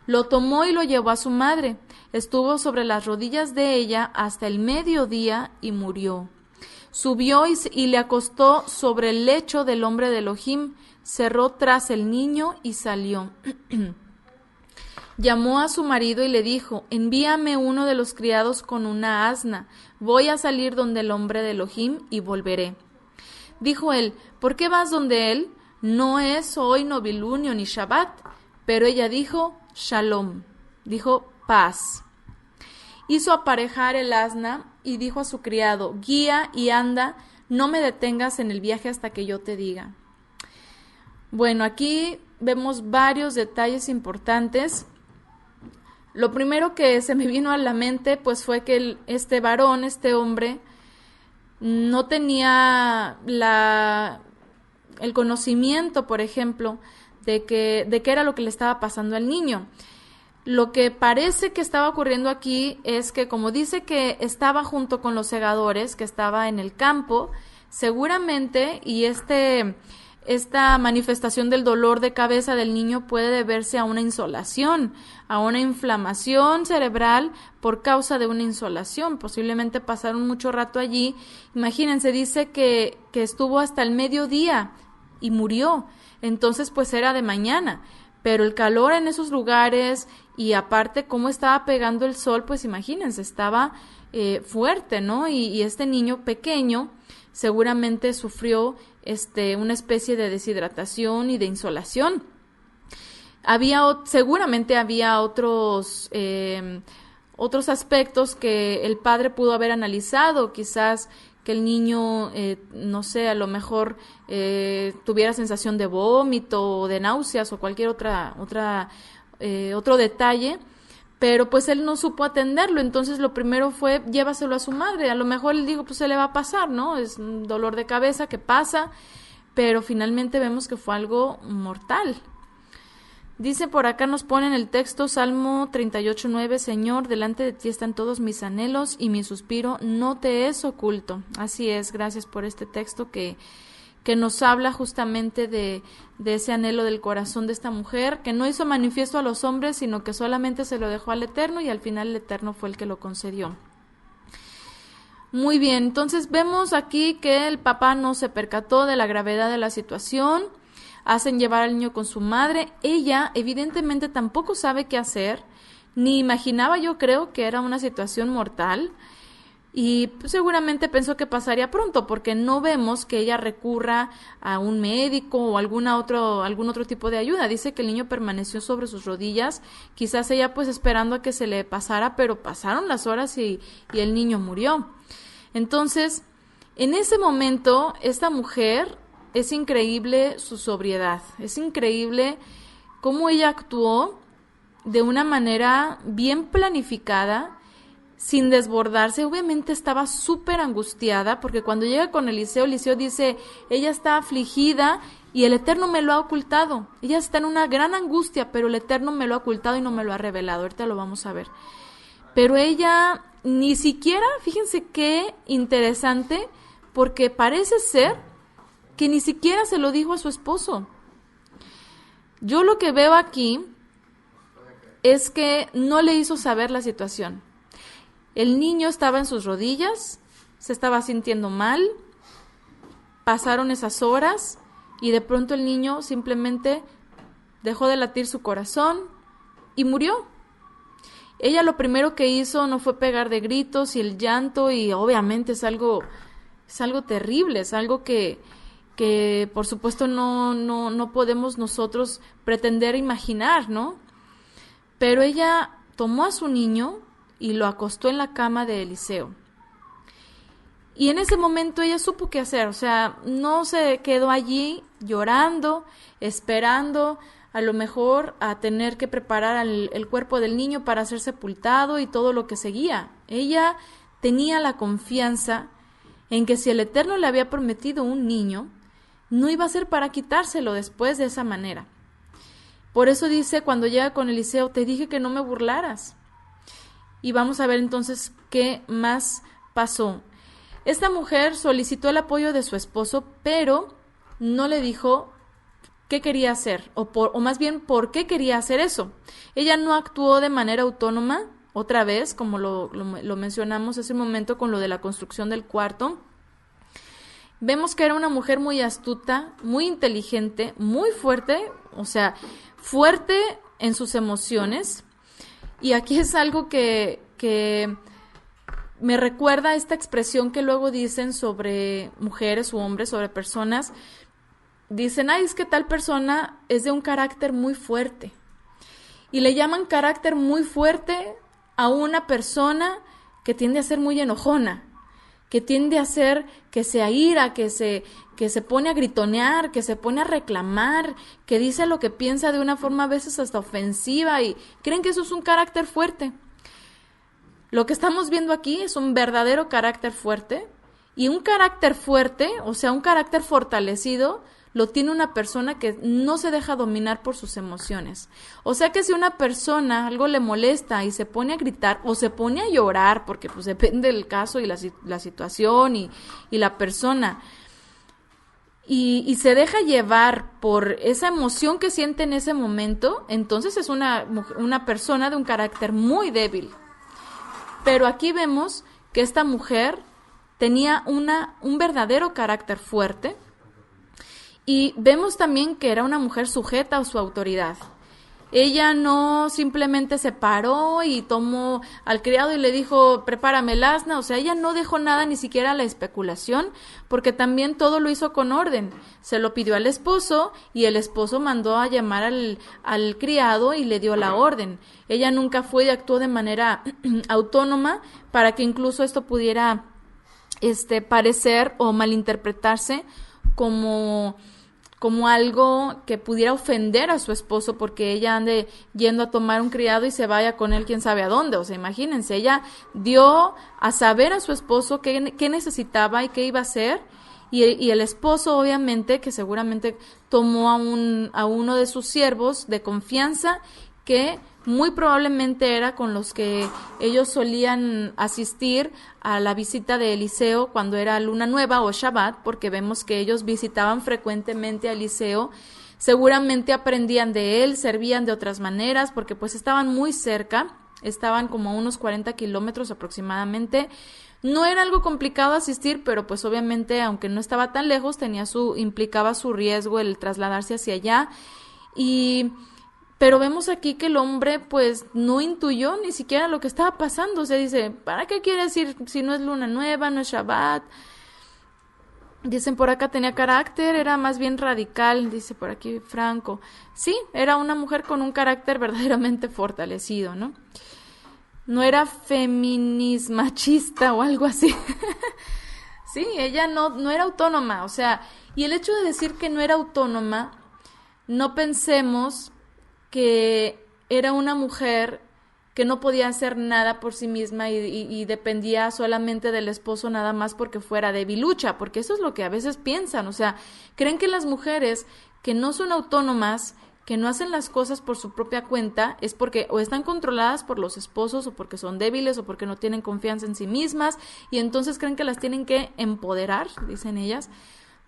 Lo tomó y lo llevó a su madre. Estuvo sobre las rodillas de ella hasta el mediodía y murió. Subió y le acostó sobre el lecho del hombre de Elohim, cerró tras el niño y salió. Llamó a su marido y le dijo, envíame uno de los criados con una asna, voy a salir donde el hombre de Elohim y volveré. Dijo él, ¿por qué vas donde él? No es hoy novilunio ni Shabbat. Pero ella dijo, Shalom, dijo paz. Hizo aparejar el asna y dijo a su criado, guía y anda, no me detengas en el viaje hasta que yo te diga. Bueno, aquí vemos varios detalles importantes. Lo primero que se me vino a la mente pues fue que este varón, este hombre, no tenía el conocimiento, por ejemplo, de qué era lo que le estaba pasando al niño. Lo que parece que estaba ocurriendo aquí es que, como dice que estaba junto con los segadores, que estaba en el campo, seguramente, y esta manifestación del dolor de cabeza del niño puede deberse a una insolación, a una inflamación cerebral por causa de una insolación. Posiblemente pasaron mucho rato allí. Imagínense, dice que estuvo hasta el mediodía y murió. Entonces, pues era de mañana. Pero el calor en esos lugares y aparte cómo estaba pegando el sol, pues imagínense, estaba fuerte, ¿no? Y este niño pequeño seguramente sufrió una especie de deshidratación y de insolación. Seguramente había otros aspectos que el padre pudo haber analizado, quizás que el niño, no sé, a lo mejor tuviera sensación de vómito o de náuseas o cualquier otro detalle, pero pues él no supo atenderlo. Entonces lo primero fue llévaselo a su madre. A lo mejor él dijo, pues se le va a pasar, ¿no? Es un dolor de cabeza que pasa, pero finalmente vemos que fue algo mortal. Dice por acá, nos pone en el texto Salmo 38:9, Señor, delante de ti están todos mis anhelos y mi suspiro no te es oculto. Así es, gracias por este texto que nos habla justamente de ese anhelo del corazón de esta mujer, que no hizo manifiesto a los hombres, sino que solamente se lo dejó al Eterno y al final el Eterno fue el que lo concedió. Muy bien, entonces vemos aquí que el papá no se percató de la gravedad de la situación. Hacen llevar al niño con su madre. Ella evidentemente tampoco sabe qué hacer, ni imaginaba, yo creo, que era una situación mortal, y pues, seguramente pensó que pasaría pronto, porque no vemos que ella recurra a un médico o algún otro tipo de ayuda. Dice que el niño permaneció sobre sus rodillas, quizás ella pues esperando a que se le pasara, pero pasaron las horas y el niño murió. Entonces, en ese momento, esta mujer, es increíble su sobriedad, es increíble cómo ella actuó de una manera bien planificada, sin desbordarse. Obviamente estaba súper angustiada, porque cuando llega con Eliseo dice, ella está afligida y el Eterno me lo ha ocultado. Ella está en una gran angustia, pero el Eterno me lo ha ocultado y no me lo ha revelado. Ahorita lo vamos a ver. Pero ella ni siquiera, fíjense qué interesante, porque parece ser que ni siquiera se lo dijo a su esposo. Yo lo que veo aquí es que no le hizo saber la situación. El niño estaba en sus rodillas, se estaba sintiendo mal, pasaron esas horas y de pronto el niño simplemente dejó de latir su corazón y murió. Ella lo primero que hizo no fue pegar de gritos y el llanto, y obviamente es algo terrible, es algo que por supuesto no podemos nosotros pretender imaginar, ¿no? Pero ella tomó a su niño y lo acostó en la cama de Eliseo. Y en ese momento ella supo qué hacer, o sea, no se quedó allí llorando, esperando a lo mejor a tener que preparar el cuerpo del niño para ser sepultado y todo lo que seguía. Ella tenía la confianza en que si el Eterno le había prometido un niño, no iba a ser para quitárselo después de esa manera. Por eso dice cuando llega con Eliseo, te dije que no me burlaras. Y vamos a ver entonces qué más pasó. Esta mujer solicitó el apoyo de su esposo, pero no le dijo qué quería hacer, o más bien por qué quería hacer eso. Ella no actuó de manera autónoma, otra vez, como lo mencionamos hace un momento con lo de la construcción del cuarto. Vemos que era una mujer muy astuta, muy inteligente, muy fuerte, o sea, fuerte en sus emociones. Y aquí es algo que me recuerda esta expresión que luego dicen sobre mujeres u hombres, sobre personas. Dicen, ay, es que tal persona es de un carácter muy fuerte. Y le llaman carácter muy fuerte a una persona que tiende a ser muy enojona, que tiende a ser que se aira, que se pone a gritonear, que se pone a reclamar, que dice lo que piensa de una forma a veces hasta ofensiva, y creen que eso es un carácter fuerte. Lo que estamos viendo aquí es un verdadero carácter fuerte, y un carácter fuerte, o sea, un carácter fortalecido, lo tiene una persona que no se deja dominar por sus emociones. O sea que si una persona algo le molesta y se pone a gritar o se pone a llorar, porque pues depende del caso y la situación y la persona, y se deja llevar por esa emoción que siente en ese momento, entonces es una persona de un carácter muy débil. Pero aquí vemos que esta mujer tenía un verdadero carácter fuerte, y vemos también que era una mujer sujeta a su autoridad. Ella no simplemente se paró y tomó al criado y le dijo, prepárame el asna. O sea, ella no dejó nada, ni siquiera a la especulación, porque también todo lo hizo con orden. Se lo pidió al esposo y el esposo mandó a llamar al criado y le dio la orden. Ella nunca fue y actuó de manera autónoma para que incluso esto pudiera parecer o malinterpretarse como algo que pudiera ofender a su esposo, porque ella ande yendo a tomar un criado y se vaya con él quién sabe a dónde. O sea, imagínense, ella dio a saber a su esposo qué necesitaba y qué iba a hacer, y el esposo obviamente que seguramente tomó a uno de sus siervos de confianza, que muy probablemente era con los que ellos solían asistir a la visita de Eliseo cuando era luna nueva o Shabbat, porque vemos que ellos visitaban frecuentemente a Eliseo. Seguramente aprendían de él, servían de otras maneras, porque pues estaban muy cerca, estaban como a unos 40 kilómetros aproximadamente. No era algo complicado asistir, pero pues obviamente, aunque no estaba tan lejos, implicaba su riesgo el trasladarse hacia allá. Pero vemos aquí que el hombre pues no intuyó ni siquiera lo que estaba pasando. O sea, dice, ¿para qué quieres ir si no es luna nueva, no es Shabbat? Dicen por acá, tenía carácter, era más bien radical, dice por aquí Franco. Sí, era una mujer con un carácter verdaderamente fortalecido, ¿no? No era feminismachista o algo así. Sí, ella no era autónoma. O sea, y el hecho de decir que no era autónoma, no pensemos que era una mujer que no podía hacer nada por sí misma y dependía solamente del esposo nada más porque fuera debilucha, porque eso es lo que a veces piensan. O sea, creen que las mujeres que no son autónomas, que no hacen las cosas por su propia cuenta, es porque o están controladas por los esposos, o porque son débiles, o porque no tienen confianza en sí mismas, y entonces creen que las tienen que empoderar, dicen ellas.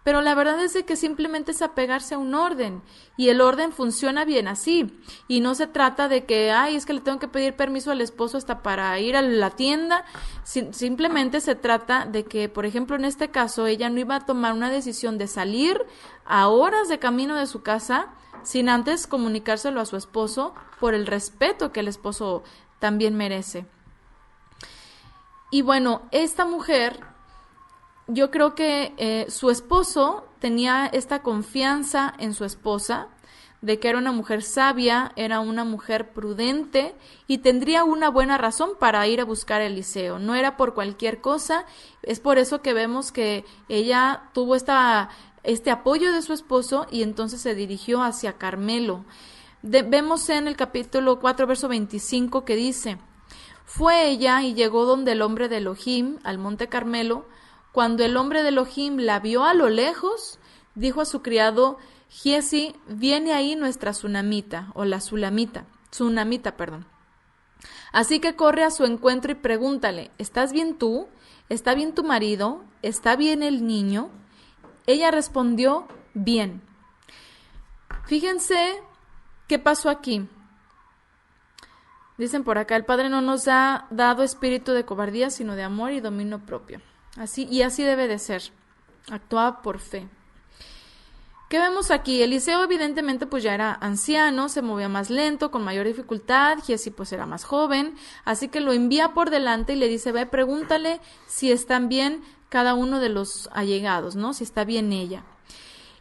Pero la verdad es de que simplemente es apegarse a un orden, y el orden funciona bien así, y no se trata de que, es que le tengo que pedir permiso al esposo hasta para ir a la tienda. Simplemente se trata de que, por ejemplo, en este caso, ella no iba a tomar una decisión de salir a horas de camino de su casa sin antes comunicárselo a su esposo, por el respeto que el esposo también merece. Y bueno, esta mujer, yo creo que su esposo tenía esta confianza en su esposa, de que era una mujer sabia, era una mujer prudente y tendría una buena razón para ir a buscar a Eliseo. No era por cualquier cosa. Es por eso que vemos que ella tuvo este apoyo de su esposo y entonces se dirigió hacia Carmelo. Vemos en el capítulo 4, verso 25, que dice: fue ella y llegó donde el hombre de Elohim, al monte Carmelo. Cuando el hombre de Elohim la vio a lo lejos, dijo a su criado Giesi, viene ahí nuestra tsunamita, o la tsunamita, perdón. Así que corre a su encuentro y pregúntale, ¿estás bien tú? ¿Está bien tu marido? ¿Está bien el niño? Ella respondió, bien. Fíjense qué pasó aquí. Dicen por acá, el Padre no nos ha dado espíritu de cobardía, sino de amor y dominio propio. Así debe de ser. Actuaba por fe. ¿Qué vemos aquí? Eliseo evidentemente pues ya era anciano, se movía más lento, con mayor dificultad. Giesi pues era más joven, así que lo envía por delante y le dice, ve, pregúntale si están bien cada uno de los allegados, ¿no? Si está bien ella.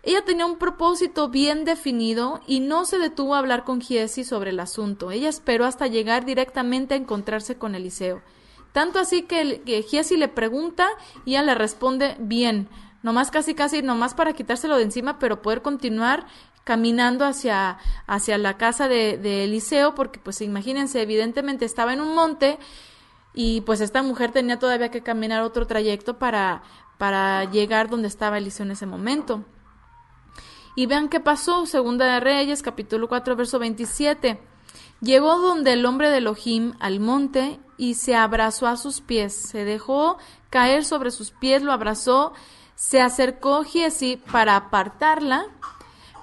Ella tenía un propósito bien definido y no se detuvo a hablar con Giesi sobre el asunto. Ella esperó hasta llegar directamente a encontrarse con Eliseo. Tanto así que Giesi le pregunta y ella le responde bien, nomás casi nomás para quitárselo de encima, pero poder continuar caminando hacia la casa de Eliseo, porque pues imagínense, evidentemente estaba en un monte y pues esta mujer tenía todavía que caminar otro trayecto para llegar donde estaba Eliseo en ese momento. Y vean qué pasó, Segunda de Reyes, capítulo 4, verso 27. Llegó donde el hombre de Elohim al monte y se abrazó a sus pies, se dejó caer sobre sus pies, lo abrazó, se acercó Giezi para apartarla,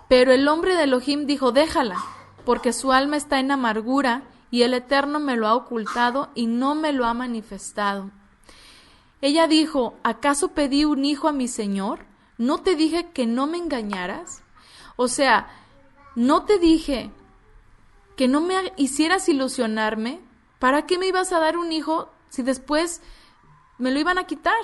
pero el hombre de Elohim dijo, déjala, porque su alma está en amargura y el Eterno me lo ha ocultado y no me lo ha manifestado. Ella dijo, ¿acaso pedí un hijo a mi Señor? ¿No te dije que no me engañaras? O sea, ¿no te dije que no me hicieras ilusionarme? ¿Para qué me ibas a dar un hijo si después me lo iban a quitar?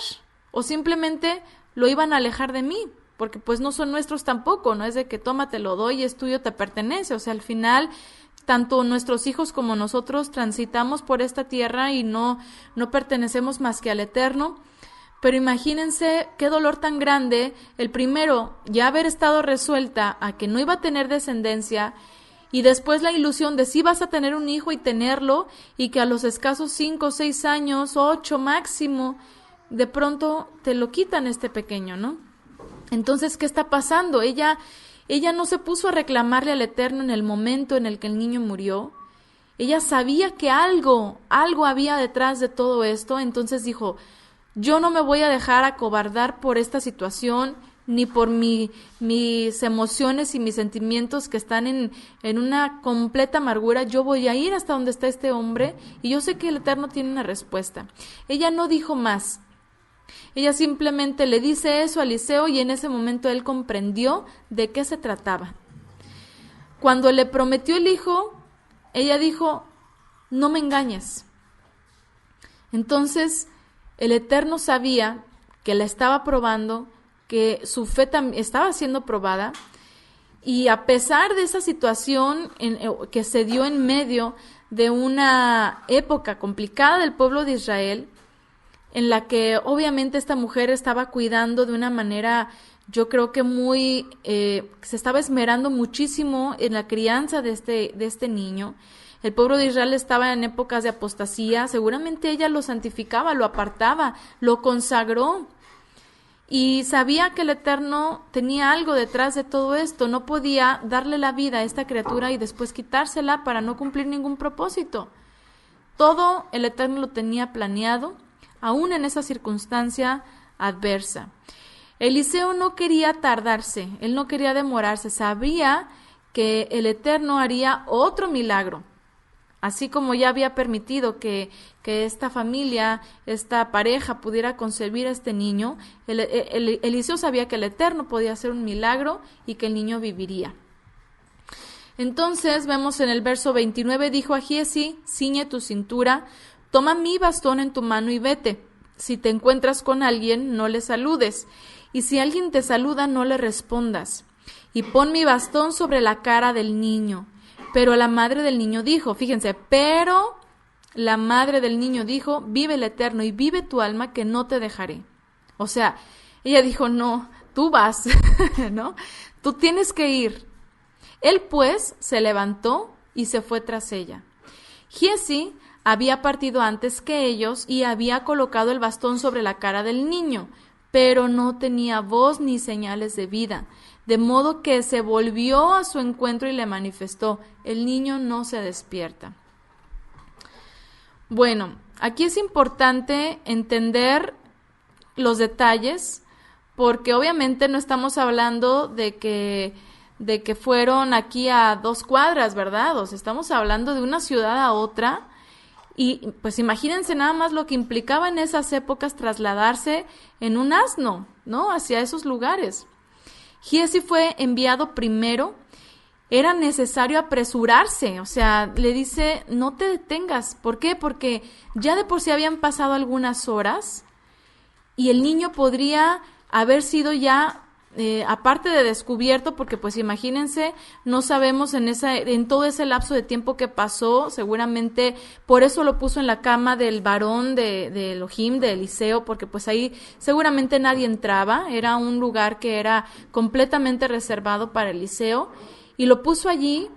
O simplemente lo iban a alejar de mí, porque pues no son nuestros tampoco, no es de que toma, te lo doy, es tuyo, te pertenece. O sea, al final, tanto nuestros hijos como nosotros transitamos por esta tierra y no pertenecemos más que al Eterno. Pero imagínense qué dolor tan grande, el primero, ya haber estado resuelta a que no iba a tener descendencia, y después la ilusión de sí vas a tener un hijo y tenerlo, y que a los escasos 5, 6 años, 8 máximo, de pronto te lo quitan este pequeño, ¿no? Entonces, ¿qué está pasando? Ella no se puso a reclamarle al Eterno en el momento en el que el niño murió. Ella sabía que algo había detrás de todo esto, entonces dijo, yo no me voy a dejar acobardar por esta situación, ni por mis emociones y mis sentimientos que están en una completa amargura. Yo voy a ir hasta donde está este hombre y yo sé que el Eterno tiene una respuesta. Ella no dijo más. Ella simplemente le dice eso a Eliseo y en ese momento él comprendió de qué se trataba. Cuando le prometió el hijo, ella dijo, no me engañes. Entonces, el Eterno sabía que la estaba probando, que su fe estaba siendo probada, y a pesar de esa situación que se dio en medio de una época complicada del pueblo de Israel, en la que obviamente esta mujer estaba cuidando de una manera, yo creo que se estaba esmerando muchísimo en la crianza de este niño. El pueblo de Israel estaba en épocas de apostasía, seguramente ella lo santificaba, lo apartaba, lo consagró. Y sabía que el Eterno tenía algo detrás de todo esto, no podía darle la vida a esta criatura y después quitársela para no cumplir ningún propósito. Todo el Eterno lo tenía planeado, aún en esa circunstancia adversa. Eliseo no quería tardarse, él no quería demorarse, sabía que el Eterno haría otro milagro. Así como ya había permitido que esta familia, esta pareja pudiera concebir a este niño, Eliseo sabía que el Eterno podía hacer un milagro y que el niño viviría. Entonces vemos en el verso 29, dijo a Giezi, ciñe tu cintura, toma mi bastón en tu mano y vete. Si te encuentras con alguien, no le saludes, y si alguien te saluda, no le respondas. Y pon mi bastón sobre la cara del niño. Pero la madre del niño dijo, fíjense, pero la madre del niño dijo, vive el Eterno y vive tu alma que no te dejaré. O sea, ella dijo, no, tú vas, ¿no? Tú tienes que ir. Él pues se levantó y se fue tras ella. Giezi había partido antes que ellos y había colocado el bastón sobre la cara del niño, pero no tenía voz ni señales de vida. De modo que se volvió a su encuentro y le manifestó, el niño no se despierta. Bueno, aquí es importante entender los detalles, porque obviamente no estamos hablando de que fueron aquí a 2 cuadras, ¿verdad? O sea, estamos hablando de una ciudad a otra, y pues imagínense nada más lo que implicaba en esas épocas trasladarse en un asno, ¿no? Hacia esos lugares. Giezi fue enviado primero, era necesario apresurarse, o sea, le dice, no te detengas. ¿Por qué? Porque ya de por sí habían pasado algunas horas y el niño podría haber sido ya, aparte de descubierto, porque pues imagínense, no sabemos en todo ese lapso de tiempo que pasó, seguramente por eso lo puso en la cama del varón de Elohim, de Eliseo, porque pues ahí seguramente nadie entraba, era un lugar que era completamente reservado para Eliseo, y lo puso allí,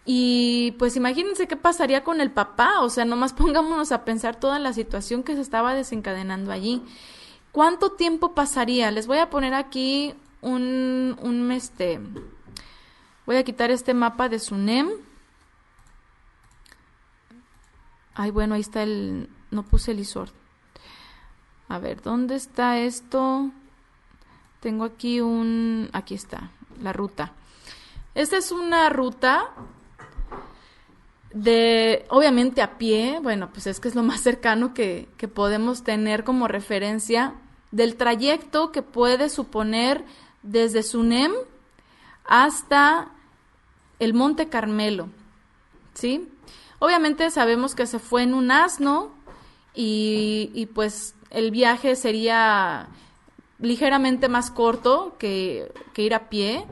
y pues imagínense qué pasaría con el papá, o sea, nomás pongámonos a pensar toda la situación que se estaba desencadenando allí. ¿Cuánto tiempo pasaría? Les voy a poner aquí voy a quitar este mapa de Sunem. Ay, bueno, ahí está no puse el ISOR. A ver, ¿dónde está esto? Tengo aquí aquí está, la ruta. Esta es una ruta obviamente a pie, bueno, pues es que es lo más cercano que podemos tener como referencia del trayecto que puede suponer desde Sunem hasta el Monte Carmelo, ¿sí? Obviamente sabemos que se fue en un asno y pues el viaje sería ligeramente más corto que ir a pie,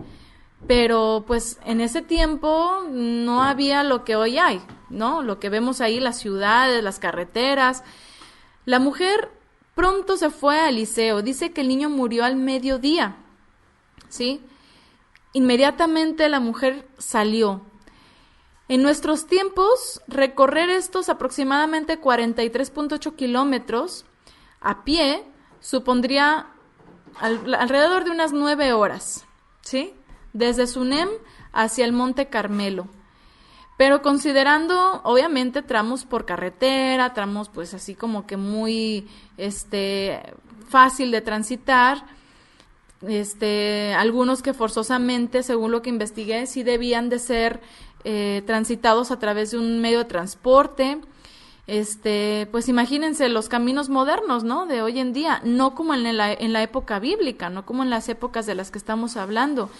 pero pues en ese tiempo no había lo que hoy hay, ¿no? Lo que vemos ahí, las ciudades, las carreteras. La mujer pronto se fue a Eliseo. Dice que el niño murió al mediodía, ¿sí? Inmediatamente la mujer salió. En nuestros tiempos, recorrer estos aproximadamente 43.8 kilómetros a pie supondría alrededor de unas 9 horas, ¿sí? Desde Sunem hacia el Monte Carmelo. Pero considerando, obviamente, tramos por carretera, tramos pues así como que muy fácil de transitar, algunos que forzosamente, según lo que investigué, sí debían de ser transitados a través de un medio de transporte. Pues imagínense los caminos modernos, ¿no? De hoy en día, no como en la época bíblica, no como en las épocas de las que estamos hablando.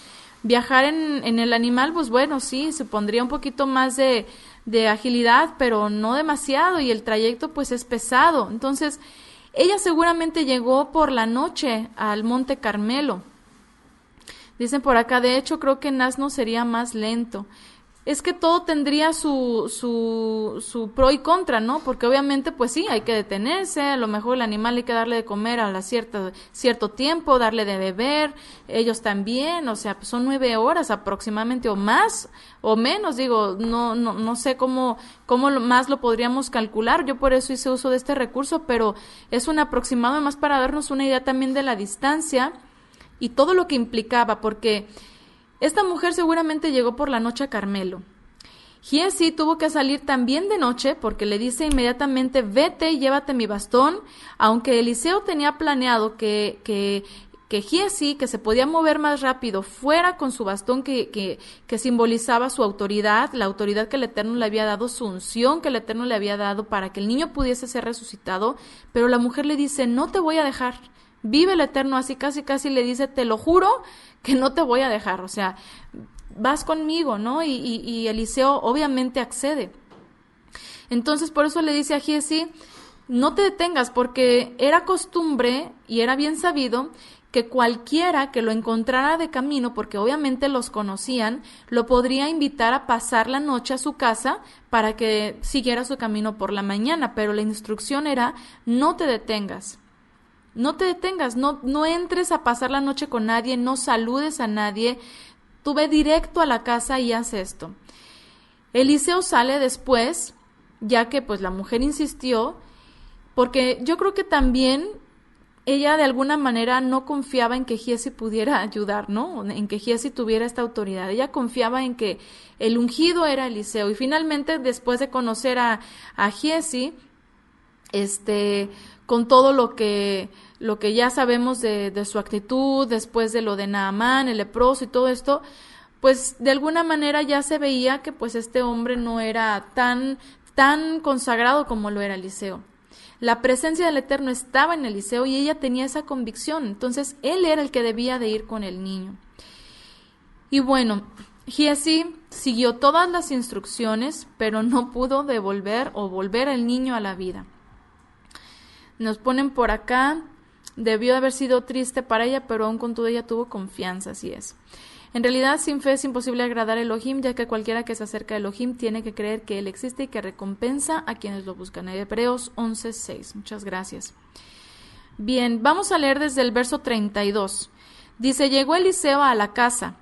Viajar en el animal, pues bueno, sí, supondría un poquito más de agilidad, pero no demasiado, y el trayecto pues es pesado. Entonces, ella seguramente llegó por la noche al Monte Carmelo. Dicen por acá, de hecho, creo que en asno sería más lento. Es que todo tendría su pro y contra, ¿no? Porque obviamente, pues sí, hay que detenerse, a lo mejor el animal hay que darle de comer a cierto tiempo, darle de beber, ellos también, o sea, pues son 9 horas aproximadamente, o más, o menos, digo, no sé cómo más lo podríamos calcular, yo por eso hice uso de este recurso, pero es un aproximado más para darnos una idea también de la distancia y todo lo que implicaba, porque esta mujer seguramente llegó por la noche a Carmelo. Giezi tuvo que salir también de noche porque le dice inmediatamente, vete y llévate mi bastón, aunque Eliseo tenía planeado que Giezi, que se podía mover más rápido, fuera con su bastón que simbolizaba su autoridad, la autoridad que el Eterno le había dado, su unción que el Eterno le había dado para que el niño pudiese ser resucitado, pero la mujer le dice, no te voy a dejar, vive el Eterno, así casi le dice, te lo juro que no te voy a dejar, o sea, vas conmigo, ¿no? Y Eliseo obviamente accede. Entonces, por eso le dice a Giezi, no te detengas, porque era costumbre y era bien sabido que cualquiera que lo encontrara de camino, porque obviamente los conocían, lo podría invitar a pasar la noche a su casa para que siguiera su camino por la mañana, pero la instrucción era, no te detengas. No te detengas, no entres a pasar la noche con nadie, no saludes a nadie, tú ve directo a la casa y haz esto. Eliseo sale después, ya que pues la mujer insistió, porque yo creo que también ella de alguna manera no confiaba en que Giezi pudiera ayudar, ¿no? En que Giezi tuviera esta autoridad. Ella confiaba en que el ungido era Eliseo. Y finalmente, después de conocer a Giezi, con todo lo que ya sabemos de su actitud, después de lo de Naamán, el leproso y todo esto, pues de alguna manera ya se veía que pues este hombre no era tan consagrado como lo era Eliseo. La presencia del Eterno estaba en Eliseo y ella tenía esa convicción, entonces él era el que debía de ir con el niño. Y bueno, Giezi siguió todas las instrucciones, pero no pudo volver al niño a la vida. Nos ponen por acá, debió haber sido triste para ella, pero aún con todo ella tuvo confianza, así es. En realidad, sin fe es imposible agradar a Elohim, ya que cualquiera que se acerca a Elohim tiene que creer que Él existe y que recompensa a quienes lo buscan. Hebreos 11:6. Muchas gracias. Bien, vamos a leer desde el verso 32. Dice, llegó Eliseo a la casa.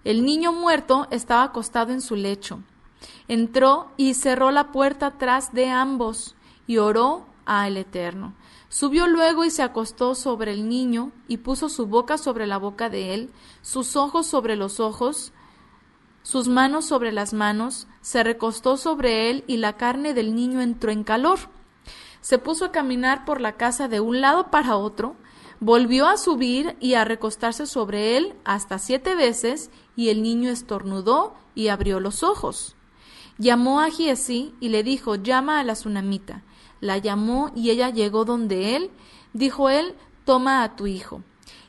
El niño muerto estaba acostado en su lecho. Entró y cerró la puerta tras de ambos y oró al Eterno. Subió luego y se acostó sobre el niño y puso su boca sobre la boca de él, sus ojos sobre los ojos, sus manos sobre las manos, se recostó sobre él y la carne del niño entró en calor. Se puso a caminar por la casa de un lado para otro, volvió a subir y a recostarse sobre él hasta 7 veces, y el niño estornudó y abrió los ojos. Llamó a Giezi y le dijo: llama a la tsunamita. La llamó y ella llegó donde él. Dijo él: toma a tu hijo.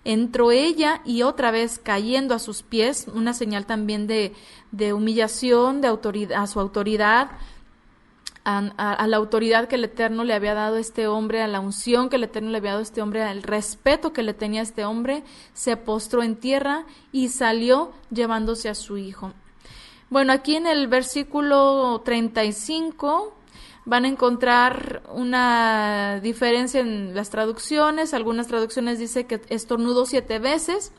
Entró ella y otra vez cayendo a sus pies, una señal también de humillación, de autoridad, a su autoridad, a la autoridad que el Eterno le había dado a este hombre, a la unción que el Eterno le había dado a este hombre, al respeto que le tenía a este hombre. Se postró en tierra y salió llevándose a su hijo. Bueno, aquí en el versículo 35 van a encontrar una diferencia en las traducciones. Algunas traducciones dicen que estornudó 7 veces.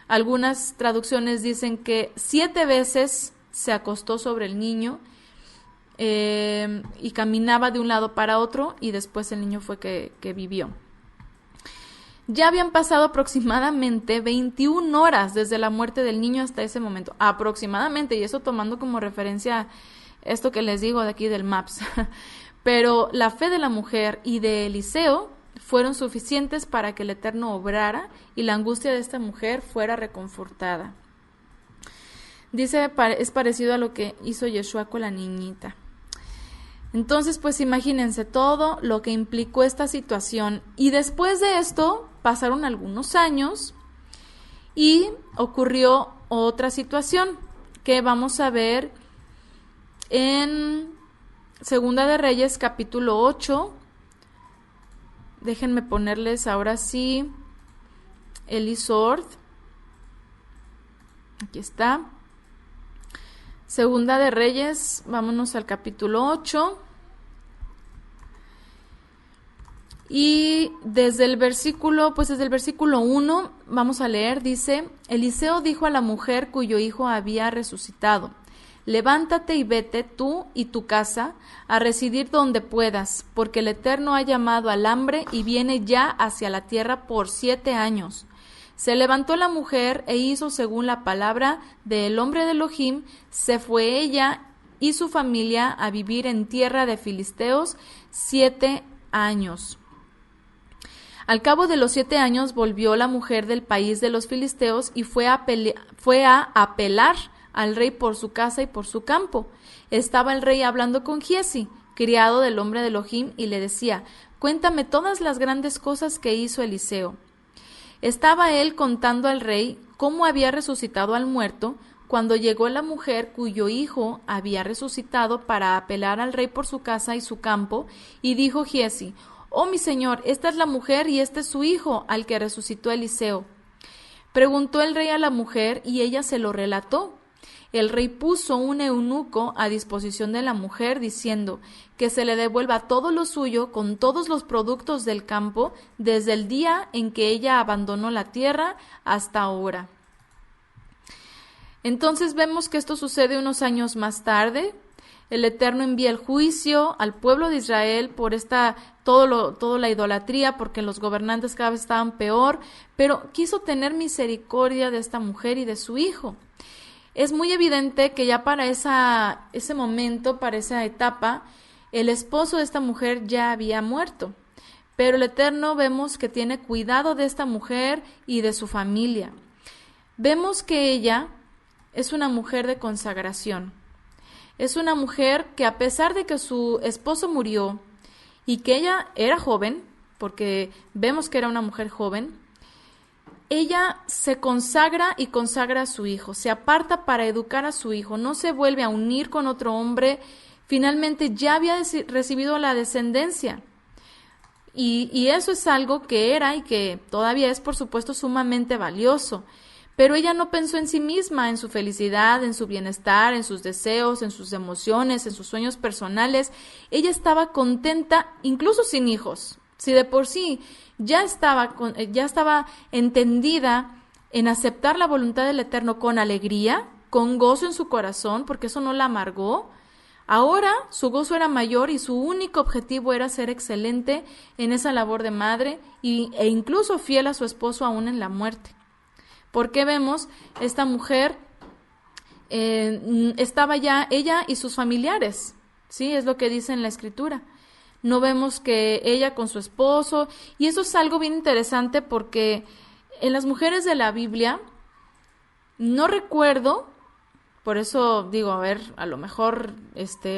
Algunas traducciones dicen que 7 veces se acostó sobre el niño y caminaba de un lado para otro, y después el niño fue que vivió. Ya habían pasado aproximadamente 21 horas desde la muerte del niño hasta ese momento. Aproximadamente, y eso tomando como referencia esto que les digo de aquí del MAPS. Pero la fe de la mujer y de Eliseo fueron suficientes para que el Eterno obrara y la angustia de esta mujer fuera reconfortada. Dice, es parecido a lo que hizo Yeshua con la niñita. Entonces, pues imagínense todo lo que implicó esta situación. Y después de esto, pasaron algunos años y ocurrió otra situación que vamos a ver en Segunda de Reyes, capítulo 8. Déjenme ponerles ahora sí el Isord. Aquí está. Segunda de Reyes, vámonos al capítulo 8. Y desde el versículo 1 vamos a leer, dice: Eliseo dijo a la mujer cuyo hijo había resucitado: levántate y vete tú y tu casa a residir donde puedas, porque el Eterno ha llamado al hambre y viene ya hacia la tierra por 7 años. Se levantó la mujer e hizo según la palabra del hombre de Elohim. Se fue ella y su familia a vivir en tierra de filisteos 7 años. Al cabo de los 7 años volvió la mujer del país de los filisteos y fue a apelar al rey por su casa y por su campo. Estaba el rey hablando con Giezi, criado del hombre de Elohim, y le decía: cuéntame todas las grandes cosas que hizo Eliseo. Estaba él contando al rey cómo había resucitado al muerto, cuando llegó la mujer cuyo hijo había resucitado para apelar al rey por su casa y su campo, y dijo Giezi: oh mi señor, esta es la mujer y este es su hijo al que resucitó Eliseo. Preguntó el rey a la mujer y ella se lo relató. El rey puso un eunuco a disposición de la mujer, diciendo que se le devuelva todo lo suyo con todos los productos del campo desde el día en que ella abandonó la tierra hasta ahora. Entonces vemos que esto sucede unos años más tarde. El Eterno envía el juicio al pueblo de Israel por toda la idolatría, porque los gobernantes cada vez estaban peor, pero quiso tener misericordia de esta mujer y de su hijo. Es muy evidente que ya para ese momento, para esa etapa, el esposo de esta mujer ya había muerto. Pero el Eterno vemos que tiene cuidado de esta mujer y de su familia. Vemos que ella es una mujer de consagración. Es una mujer que, a pesar de que su esposo murió y que ella era joven, porque vemos que era una mujer joven, ella se consagra y consagra a su hijo, se aparta para educar a su hijo, no se vuelve a unir con otro hombre. Finalmente ya había recibido la descendencia. Y eso es algo que era y que todavía es, por supuesto, sumamente valioso. Pero ella no pensó en sí misma, en su felicidad, en su bienestar, en sus deseos, en sus emociones, en sus sueños personales. Ella estaba contenta incluso sin hijos. Si de por sí ya estaba entendida en aceptar la voluntad del Eterno con alegría, con gozo en su corazón, porque eso no la amargó. Ahora su gozo era mayor y su único objetivo era ser excelente en esa labor de madre e incluso fiel a su esposo aún en la muerte. Porque vemos, esta mujer estaba ya ella y sus familiares, ¿sí? Es lo que dice en la Escritura. No vemos que ella con su esposo, y eso es algo bien interesante porque en las mujeres de la Biblia, no recuerdo, por eso digo, a ver, a lo mejor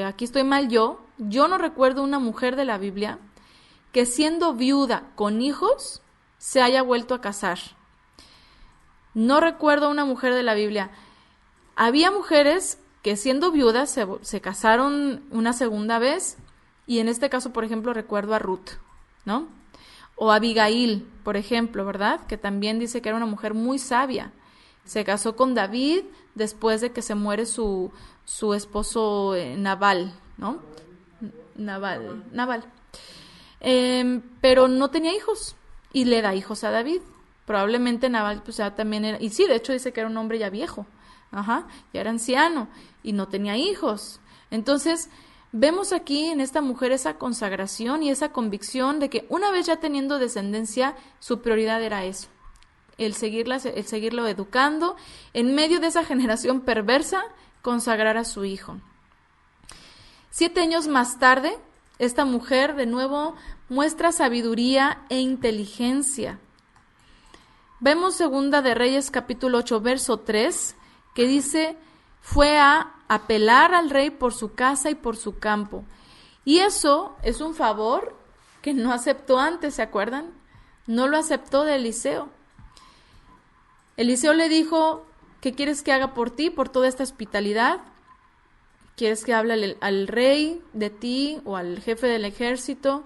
aquí estoy mal yo no recuerdo una mujer de la Biblia que siendo viuda con hijos se haya vuelto a casar. No recuerdo una mujer de la Biblia. Había mujeres que siendo viudas se casaron una segunda vez, y en este caso, por ejemplo, recuerdo a Ruth, ¿no? O a Abigail, por ejemplo, ¿verdad? Que también dice que era una mujer muy sabia. Se casó con David después de que se muere su esposo Nabal, ¿no? Nabal. Pero no tenía hijos y le da hijos a David. Probablemente Nabal pues ya también era, y sí, de hecho dice que era un hombre ya viejo, ya era anciano y no tenía hijos. Entonces, vemos aquí en esta mujer esa consagración y esa convicción de que una vez ya teniendo descendencia, su prioridad era eso, el seguirlo educando, en medio de esa generación perversa, consagrar a su hijo. 7 años más tarde, esta mujer de nuevo muestra sabiduría e inteligencia. Vemos Segunda de Reyes capítulo 8, verso 3, que dice, fue a apelar al rey por su casa y por su campo. Y eso es un favor que no aceptó antes, ¿se acuerdan? No lo aceptó de Eliseo. Eliseo le dijo, ¿qué quieres que haga por ti, por toda esta hospitalidad? ¿Quieres que hable al rey de ti o al jefe del ejército?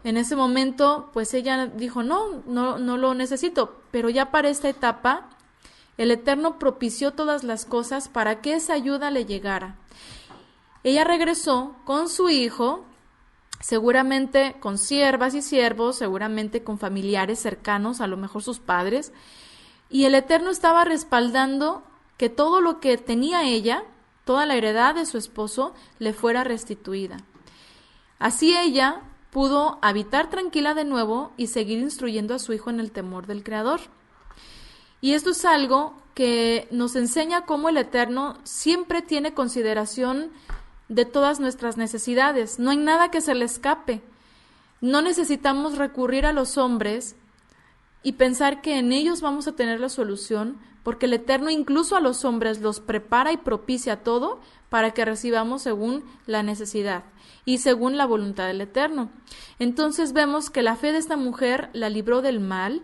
En ese momento, pues ella dijo, no lo necesito, pero ya para esta etapa, el Eterno propició todas las cosas para que esa ayuda le llegara. Ella regresó con su hijo, seguramente con siervas y siervos, seguramente con familiares cercanos, a lo mejor sus padres, y el Eterno estaba respaldando que todo lo que tenía ella, toda la heredad de su esposo, le fuera restituida. Así ella pudo habitar tranquila de nuevo y seguir instruyendo a su hijo en el temor del Creador. Y esto es algo que nos enseña cómo el Eterno siempre tiene consideración de todas nuestras necesidades. No hay nada que se le escape. No necesitamos recurrir a los hombres y pensar que en ellos vamos a tener la solución, porque el Eterno incluso a los hombres los prepara y propicia todo para que recibamos según la necesidad y según la voluntad del Eterno. Entonces vemos que la fe de esta mujer la libró del mal,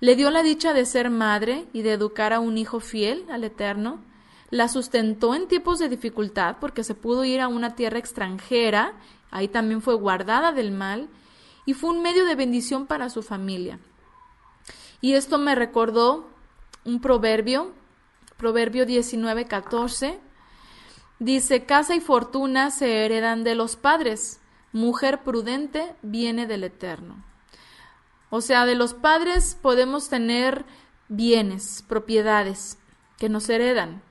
le dio la dicha de ser madre y de educar a un hijo fiel al Eterno, la sustentó en tiempos de dificultad porque se pudo ir a una tierra extranjera, ahí también fue guardada del mal, y fue un medio de bendición para su familia. Y esto me recordó un proverbio 19:14, dice, casa y fortuna se heredan de los padres, mujer prudente viene del Eterno. O sea, de los padres podemos tener bienes, propiedades que nos heredan,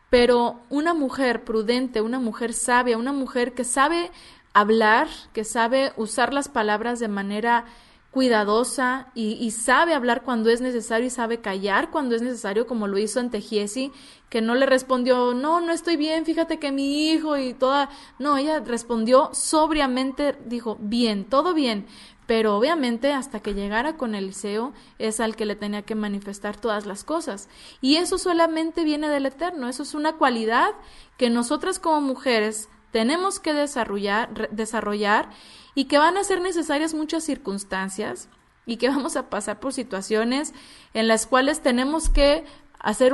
pero una mujer prudente, una mujer sabia, una mujer que sabe hablar, que sabe usar las palabras de manera cuidadosa y sabe hablar cuando es necesario y sabe callar cuando es necesario, como lo hizo ante Giezi, que no le respondió, no estoy bien, fíjate que mi hijo y toda... No, ella respondió sobriamente, dijo, bien, todo bien, pero obviamente hasta que llegara con Eliseo es al que le tenía que manifestar todas las cosas. Y eso solamente viene del Eterno, eso es una cualidad que nosotras como mujeres tenemos que desarrollar y que van a ser necesarias muchas circunstancias y que vamos a pasar por situaciones en las cuales tenemos que hacer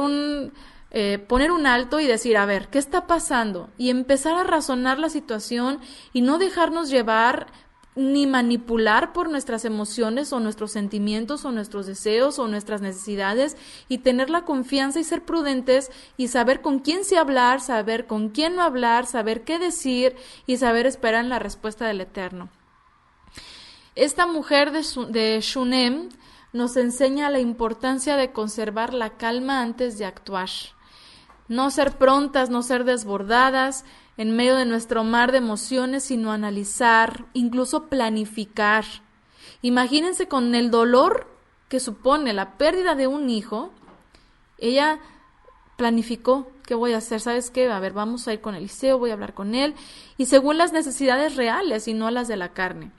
poner un alto y decir, a ver, ¿qué está pasando? Y empezar a razonar la situación y no dejarnos llevar ni manipular por nuestras emociones o nuestros sentimientos o nuestros deseos o nuestras necesidades, y tener la confianza y ser prudentes y saber con quién sí hablar, saber con quién no hablar, saber qué decir y saber esperar en la respuesta del Eterno. Esta mujer de Shunem nos enseña la importancia de conservar la calma antes de actuar. No ser prontas, no ser desbordadas, en medio de nuestro mar de emociones, sino analizar, incluso planificar. Imagínense con el dolor que supone la pérdida de un hijo, ella planificó, ¿qué voy a hacer? ¿Sabes qué? A ver, vamos a ir con Eliseo, voy a hablar con él, y según las necesidades reales y no las de la carne.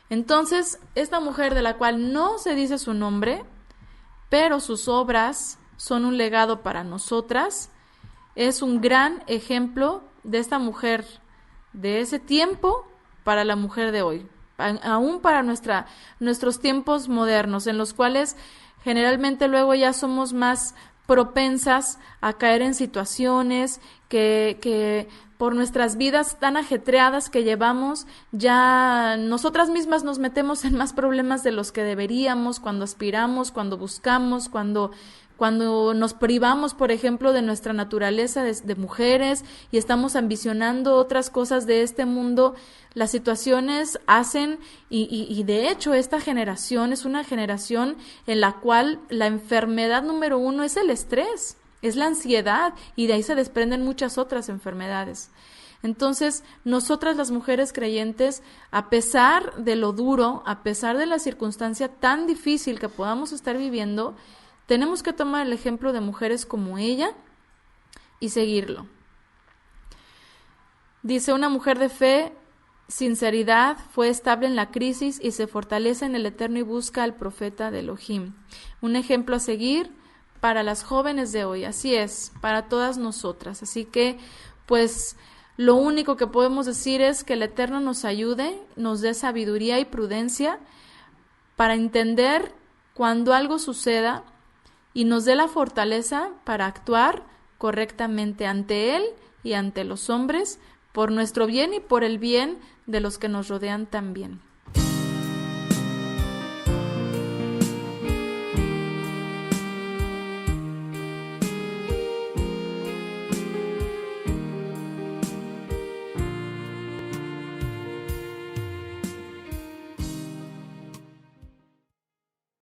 Entonces, esta mujer de la cual no se dice su nombre, pero sus obras son un legado para nosotras, es un gran ejemplo de esta mujer de ese tiempo para la mujer de hoy, aún para nuestros tiempos modernos, en los cuales generalmente luego ya somos más propensas a caer en situaciones que por nuestras vidas tan ajetreadas que llevamos, ya nosotras mismas nos metemos en más problemas de los que deberíamos, cuando aspiramos, cuando buscamos, cuando nos privamos, por ejemplo, de nuestra naturaleza de mujeres y estamos ambicionando otras cosas de este mundo. Las situaciones hacen, y de hecho esta generación es una generación en la cual la enfermedad número 1 es el estrés, es la ansiedad, y de ahí se desprenden muchas otras enfermedades. Entonces, nosotras las mujeres creyentes, a pesar de lo duro, a pesar de la circunstancia tan difícil que podamos estar viviendo, tenemos que tomar el ejemplo de mujeres como ella y seguirlo. Dice, una mujer de fe, sinceridad, fue estable en la crisis y se fortalece en el Eterno y busca al profeta de Elohim. Un ejemplo a seguir para las jóvenes de hoy, así es, para todas nosotras. Así que, pues, lo único que podemos decir es que el Eterno nos ayude, nos dé sabiduría y prudencia para entender cuando algo suceda y nos dé la fortaleza para actuar correctamente ante Él y ante los hombres, por nuestro bien y por el bien de los que nos rodean también.